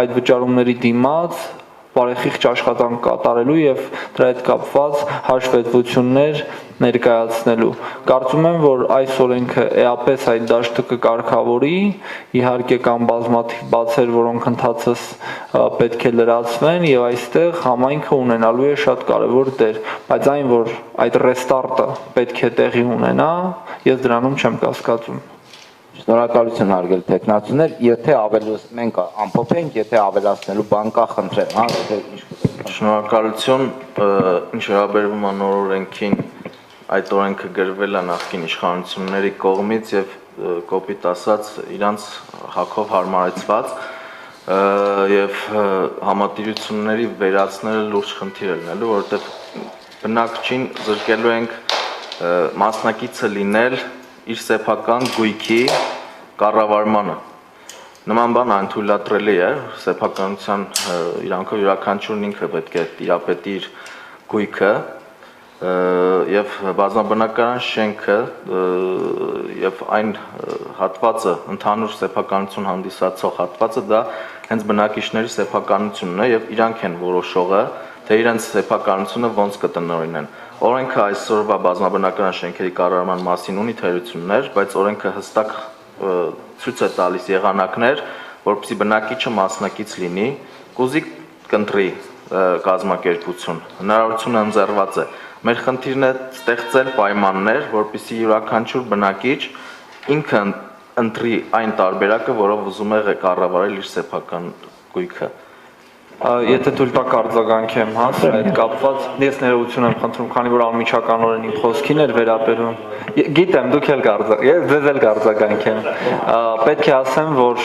այդ վճարումների դիմաց բարեխիղճ աշխատանք կատարելու եւ դրա հետ կապված հաշվետվություններ ներկայացնելու։ Կարծում եմ, որ այս օրենքը էապես այդ դաշտը կկարգավորի, իհարկե կան բազմաթիվ բացեր, որոնք ընթացս պետք է լրացվեն եւ այստեղ համայնքը ունենալու է շատ կարեւոր դեր, բայց այն, որ այդ ռեստարտը պետք է տեղի ունենա, ես դրանում չեմ կասկածում։ Շնորհակալություն հարգելի տեխնացուներ, եթե մենք ամփոփենք, եթե ավելացնելու բան կա, խնդրեմ, Շնորհակալություն, ինչ վերաբերում է նոր օրենքին, այդ օրենքը գրվել է նախկին իշխանությունների կողմից եւ կոպիտ ասած իրանց հակով հարմարեցված եւ համատիրությունների վերացնելը լուրջ խնդիր է լինելու, որովհետեւ բնակչին զրկելու ենք մասնակիցը լինել իր սեփական գույքի կառավարմանը։ Նման բան անթույլատրելի է, սեփականության իրանքով յուրաքանչյուրն ինքը պետք է տիրապետի իր գույքը եւ բազմաբնակարան շենքը եւ այն հատվածը ընդհանուր սեփականություն հանդիսացող հատվածը դա հենց բնակիչների սեփականությունն է եւ իրանք են որոշողը, թե իրենց սեփականությունը ոնց կտնօրինեն։ Օրենքը այսօրվա բազմաբնակարան շենքերի կառավարման մասին ունի թերություններ, բայց օրենքը հստակ ցույց է տալիս եղանակներ, որպեսզի բնակիչը մասնակից լինի, կուզի կընտրի կազմակերպություն, հնարավորությունը ընձեռված է։ Մեր խնդիրն է ստեղծել պայմաններ, որպեսզի յուրաքանչյուր բնակիչ ինքը ընտրի այն տարբերակը, որով ուզում է կառավարել իր սեփական գույքը։ Եթե թույլ տաք արձագանքեմ, հա, սրա հետ կապված, ես ներողություն եմ խնդրում, քանի որ անմիջականորեն իմ խոսքին էր վերաբերում։ Գիտեմ, դուք էլ ես ձեզ էլ կարձագանքեմ։ Պետք է ասեմ, որ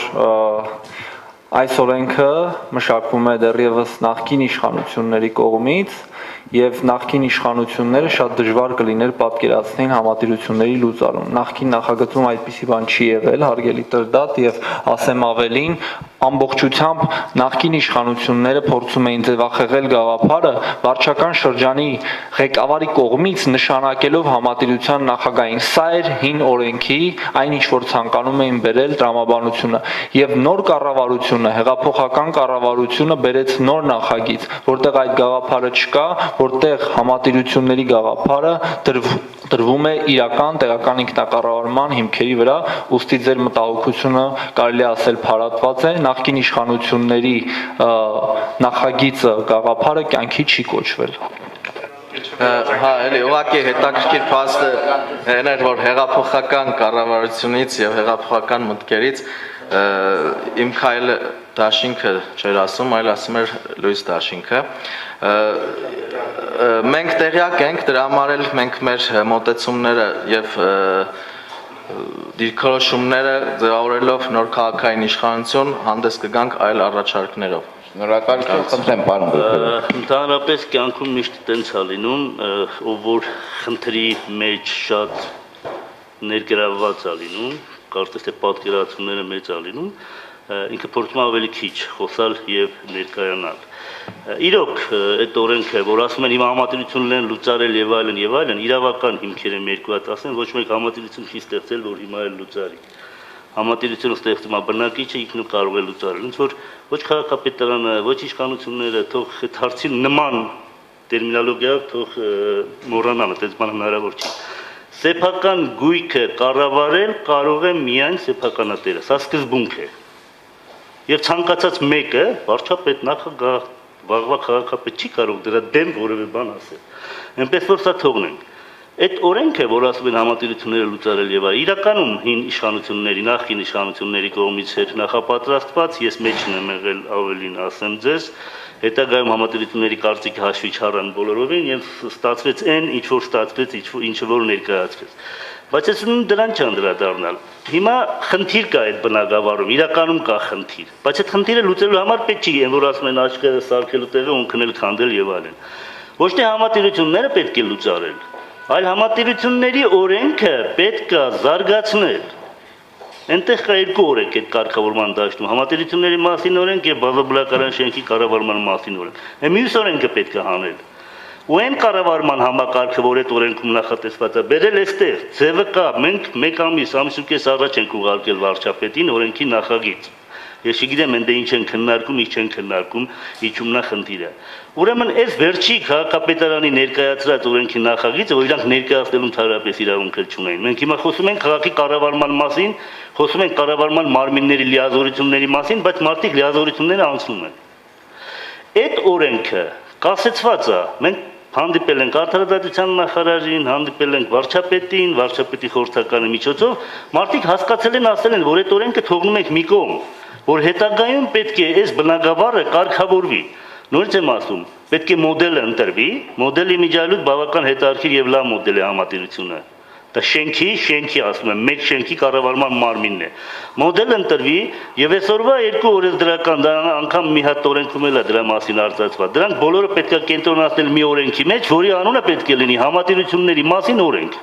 այս օրենքը մշակվում է դեռևս նախկին իշխանությունների կողմից եւ նախկին իշխանությունները շատ դժվար կլիներ պատկերացնեին համատիրությունների լուծարում։ Նախկին նախագծում այդպիսի բան չի եղել, հարգելի Տրդատ, եւ ասեմ ավելին, ամբողջությամբ նախկին իշխանությունները փորձում էին ձևախեղել գաղափարը վարչական շրջանի ղեկավարի կողմից նշանակելով համատիրության նախագահին։ Սա էր հին օրենքի այն ինչ որ ցանկանում էին բերել տրամաբանությունը եւ նոր կառավարությունը, հեղափոխական կառավարությունը բերեց նոր նախագիծ, որտեղ այդ գաղափարը չկա, որտեղ համատիրությունների գաղափարը տրվում է իրական տեղական ինքնակառավարման հիմքերի վրա, ուստի ձեր մտահոգությունը կարելի է ասել փարատված է, նախկին իշխանությունների նախագիծը գաղափարը կյանքի չի կոչվել։ Հա, էլի ուղղակի հետաքրքիր փաստը այն էր, որ հեղափոխական կառավարությունից եւ հեղափոխական մտքերից իմ քայլը դաշինքը չէր ասում, այլ ասում էր Լուիս դաշինքը։ Մենք տեղյակ ենք, դրա համար էլ մենք մեր մոտեցումները եւ դիրքորոշումները ձևավորելով նոր քաղաքային իշխանություն հանդես կգանք այլ առաջարկներով։ Շնորհակալություն, խնդրեմ, պարոն Գրիգորյան։ Ընդհանրապես կյանքում միշտ տենց է լինում, ով որ խնդրի մեջ շատ ներգրավված է լինում, կարծես թե պատկերացումները մեծ է լինում, ինքը փորձում ավելի քիչ խոսալ եւ ներկայանալ։ Իրոք այդ օրենքը, որ ասում են հիմա համատիրությունն են լուծարել եւ այլն, իրավական հիմքերը երկու հատ ասեն, ոչ մեկ համատիրություն չի ստեղծել, որ հիմա էլ լուծարի։ Համատիրությունը ստեղծում է բնակիչը, ինքնուրույն կարող է լուծարել։ Ոնց որ ոչ քաղաքապետարանը, ոչ իշխանությունները թող այդ հարցին նման տերմինոլոգիայով թող մոռանան, այդպես բան հնարավոր չի։ Սեփական գույքը կառավարել կարող է միայն սեփականատերը, սա սկզբունք է։ Եվ ցանկացած մեկը, վարչապետ, նախագահ, վաղվա քաղաքապետ չի կարող դրա դեմ որևէ բան ասել։ Այնպես որ սա թողնենք։ Այդ օրենքը, որ ասում են համատիրությունները լուծարել եւ իրականում հին իշխանությունների, նախկին իշխանությունների կողմից էր նախապատրաստված, ես մեջն եմ եղել ավելին ասեմ ձեզ, հետագայում համատիրությունների կարծիքը հաշվի չառան բոլորովին եւ ստացվեց այն, ինչ որ ստացվեց, ինչը որ ներկայացվեց։ Բայց ես ունում դրան չանդրադառնալ։ Հիմա խնդիր կա այդ բնակավարում, իրականում կա խնդիր, բայց այդ խնդիրը լուծելու համար պետք չի, որ ասում են աչքերը սարքելու տեղը ունքնել, քանդել եւ այլն։ Ոչ թե համատիրությունները պետք է լուծարել, այլ համատիրությունների օրենքը պետք է զարգացնել։ Այնտեղ կա երկու օրենք այդ կարգավորման դաշտում, համատիրությունների մասին օրենք եւ բազաբնակարան շենքի կառավարման մասին օրենք։ Այն մյուս օրենքը պետք է հանել։ Ու այն կառավարման համակարգը, որ այդ օրենքում նախատեսված է, բերել էստեղ, ձևը կա, մենք մեկ ամիս ու կես առաջ ենք ուղարկել վարչապետին օրենքի նախագիծ։ Ես չգիտեմ ընդ ինչ են քննարկում, ինչ չեն քննարկում, իջումնա խնդիրը։ Ուրեմն այս վերջի քաղաքապետարանի ներկայացրած օրենքի նախագիծը, որ իրանք ներկայացնելու ընդհանրապես իրավունք չունեն։ Մենք հիմա խոսում ենք քաղաքի կառավարման մասին, խոսում ենք կառավարման մարմինների լիազորությունների մասին, բայց մարդիկ լիազորությունները անցնում են։ Այդ օրենքը կասեցված է, մենք հանդիպել ենք արդարադատության նախարարին, հանդիպել ենք վարչապետին, վարչապետի խորհրդականի միջոցով, մարդիկ հասկացել են, ասել են, որ այդ օրենքը թողնում ենք մի կողմ, որ հետագայում պետք է այս բնակավարը կարգավորվի։ Նորից եմ ասում, պետք է մոդելը ընտրվի, մոդելի միջայլույթ բավական հետաքրքիր եւ լավ մոդել է համատիրությունը։ Դա շենքի ասում եմ, մեկ շենքի կառավարման մարմինն է։ Մոդելը ընտրվի եւ այսօրվա երկու օրենսդրական դա անգամ մի հատ օրենքում էլ է դրա մասին արձածված։ Դրանք բոլորը պետք է կենտրոնացնել մի օրենքի մեջ, որի անունը պետք է լինի համատիրությունների մասին օրենք։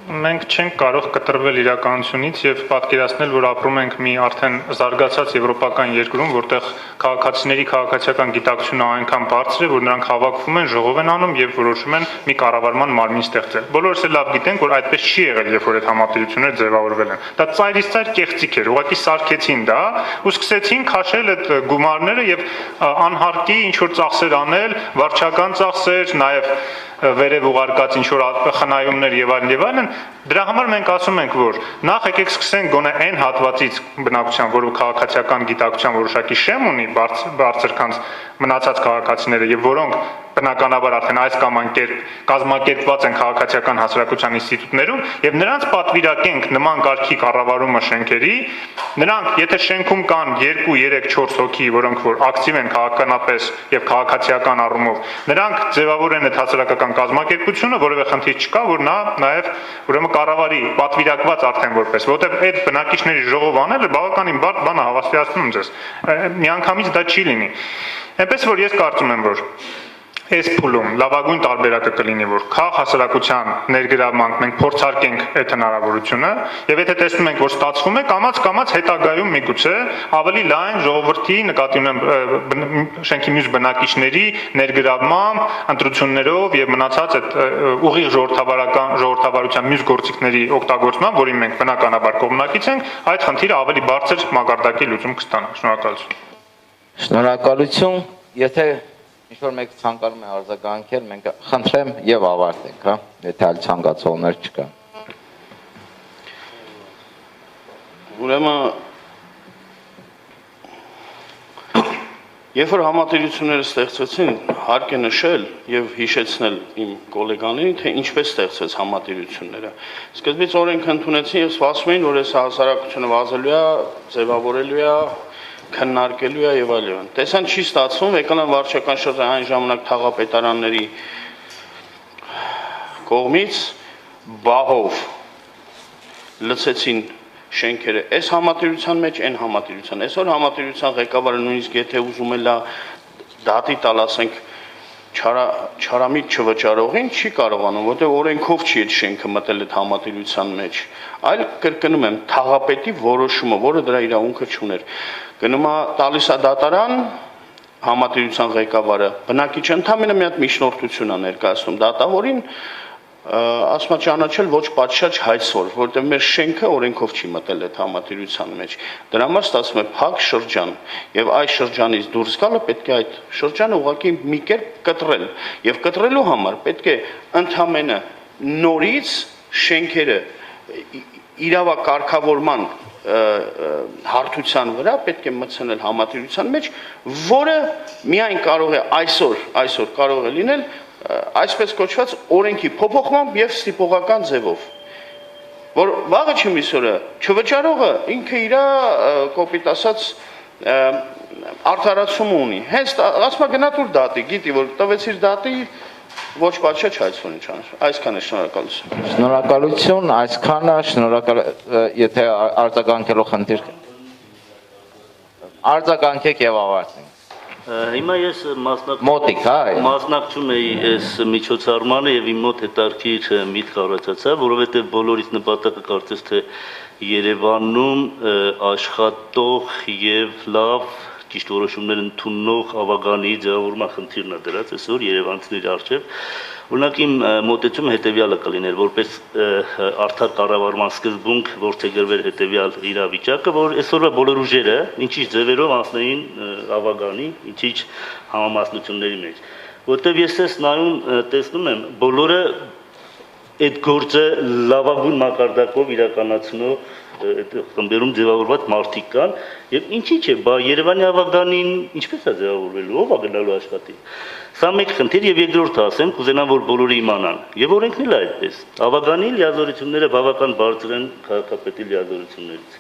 Մենք չենք կարող կտրվել իրականությունից եւ պատկերացնել, որ ապրում ենք մի արդեն զարգացած եվրոպական երկրում, որտեղ քաղաքացիների քաղաքացիական գիտակցությունը այնքան բարձր է, որ նրանք հավաքվում են, ժողով են անում եւ որոշում են մի կառավարման մարմին ստեղծել։ Բոլորս էլ լավ գիտենք, որ այդպես չի եղել, երբ որ այդ համատիրությունները ձևավորվել են։ Դա ծայրից ծայր կեղծիք էր, ուղղակի սարքեցին դա ու սկսեցին քաշել այդ գումարները եւ անհարկի ինչ որ ծախսեր անել, վարչական ծախսեր, նաեւ վերև ուղարկած ինչ որ խնայումներ եւ այլն, դրա համար մենք ասում ենք, որ նախ եկեք սկսենք գոնե այն հատվածից բնակության, որը քաղաքացիական գիտակցության որոշակի շեմ ունի, բարձր քան մնացած քաղաքացիները եւ որոնք բնականաբար արդեն այս կամ այն կերպ կազմակերպված են քաղաքացիական հասարակության ինստիտուտներում եւ նրանց պատվիրակենք նման կարգի կառավարումը շենքերի, նրանք եթե շենքում կան 2, 3, 4 հոգի, որոնք որ ակտիվ են քաղաքականապես եւ քաղաքացիական առումով, նրանք ձևավորեն այդ հասարակական կազմակերպությունը, որովհետեւ խնդիր չկա, որ նա նաեւ ուրեմն կառավարի պատվիրակված արդեն որպես, որովհետեւ այդ բնակիչների ժողով անելը բավականին բարդ բան է, հավաստիացնում ձեզ։ Միանգամից դա չի լինի։ Այնպես որ ես կարծում եմ, որ այս փուլում լավագույն տարբերակը կլինի, որ քաղաք հասարակության ներգրավմանք մենք փորձարկենք այդ հնարավորությունը եւ եթե տեսնում ենք, որ ստացվում է, կամաց հետագայում միգուցե ավելի լայն ժողովրդի նկատի ունեմ շենքի մյուս բնակիչների ներգրավմամբ, ընտրություններով եւ մնացած այդ ուղիղ ժողովրդավարության մյուս գործիքների օգտագործմամբ, որին մենք բնականաբար կողմնակից ենք, այդ խնդիրը ավելի բարձր մակարդակի լուծում կստանա։ Շնորհակալություն։ Շնորհակալություն, եթե ինչ-որ մեկ ցանկանում է արձագանքել, մենք խնդրեմ եւ ավարտենք, հա, եթե այլ ցանկացողներ չկան։ Ուրեմն երբ որ համատիրությունները ստեղծվեցին, հարկ է նշել եւ հիշեցնել իմ գոլեգաներին, թե ինչպես ստեղծվեց համատիրությունները։ Սկզբից օրենք ընդունեցին եւ սպասում էին, որ այս հասարակությունը վազելու է, ձևավորելու է, քննարկելու է եւ այլն։ Տեսան չի ստացվում, եկան վարչական շրջան այն ժամանակ թաղապետարանների կողմից բահով լցեցին շենքերը այս համատիրության մեջ, այն համատիրության։ Այսօր համատիրության ղեկավարը նույնիսկ եթե ուզում է դատի տալ, ասենք չարամիտ չվճարողին չի կարողանում, որտեղ օրենքով չի այդ շենքը մտել այդ համատիրության մեջ, այլ կրկնում եմ, թաղապետի որոշումը, որը դրա իրավունքը չուներ։ Գնում է տալիս է դատարան, համատիրության ղեկավարը, բնակիչը ընդամենը մի հատ միջնորդություն է ներկայացնում դատավորին, ասում է ճանաչել ոչ պատշաճ հայցոր, որտեղ մեր շենքը օրենքով չի մտել այդ համատիրության մեջ։ Դրա համար ստացվում է փակ շրջան, եւ այս շրջանից դուրս գալը պետք է այդ շրջանը ուղղակի մի կերպ կտրել, եւ կտրելու համար պետք է ընդամենը նորից շենքերը իրավակարգավորման հարթության վրա պետք է մտցնել համատիրության մեջ, որը միայն կարող է այսօր կարող է լինել այսպես կոչված օրենքի փոփոխմամբ եւ ստիպողական ձևով, որ վաղը չմիսօրը չվճարողը ինքը իր կոպիտ ասած արդարացում ունի, հենց ասма գնա դուր դատի, գիտի որ տվեցիր դատի ոչ պատշաճ հայցոնի չանշ, այսքան է, շնորհակալություն։ Շնորհակալություն, այսքանը, շնորհակալ, եթե արձագանքելով խնդիր արձագանքեք եւ ավարտենք։ Հիմա ես մասնակցում էի այս միջոցառմանը եւ իմ մոտ հետարքիր միտք առաջացավ, որովհետեւ բոլորից նպատակը կարծես թե Երևանում աշխատող եւ լավ ճիշտ որոշումներ ընդունող ավագանի ձևավորման խնդիրն է դրած այսօր երևանցիների առջև։ Օրինակ իմ մոտեցումը հետեւյալը կլիներ, որպես արդար կառավարման սկզբունք որդեգրվեր հետեւյալ իրավիճակը, որ այսօրվա բոլոր ուժերը ինչի ձևերով անցնեին ավագանի, ինչի համամասնությունների մեջ, որտեւ ես ես նայում տեսնում եմ բոլորը այդ գործը լավագույն մակարդակով իրականացնող այդ խմբերում ձևավորված մարդիկ կան եւ ինչի՞ չէ, բա Երևանի ավագանին ինչպես է ձևավորվելու, ով է գնալու աշխատի։ Սա մեկ խնդիր եւ երկրորդը ասեմ, կուզենամ որ բոլորը իմանան։ Եվ օրենքն էլ այդպես։ Ավագանի լիազորությունները բավական բարձր են քաղաքապետի լիազորություններից։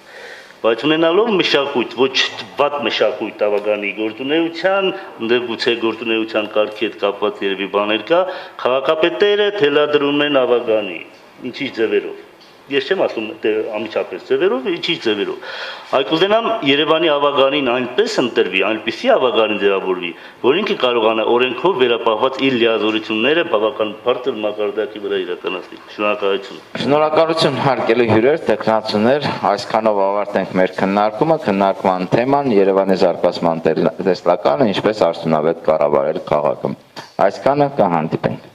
բայց ունենալով մշակույթ, ոչ վատ մշակույթ ավագանի գործունեության, գուցե գործունեության կարգի հետ կապված երևի բաներ կա, քաղաքապետերը թելադրում են ավագանի, ինչի ձևերով։ Ես չեմ ասում ամիջապես ձևերով, ինչի ձևերով։ Այլ կուզենամ Երևանի ավագանին այնպես ընտրվի, այնպիսի ավագանին ձևավորվի, որ ինքը կարողանա օրենքով վերապահված իր լիազորությունները բավական բարձր մակարդակի վրա իրականացնել։ Շնորհակալություն։ Շնորհակալություն հարգելի հյուրեր, տեխնացուներ, այսքանով ավարտենք մեր քննարկումը, քննարկման թեման Երևանի զարգացման տեսլականը, ինչպես արդյունավետ կառավարել քաղաքը։ Այսքանը կհանդիպենք։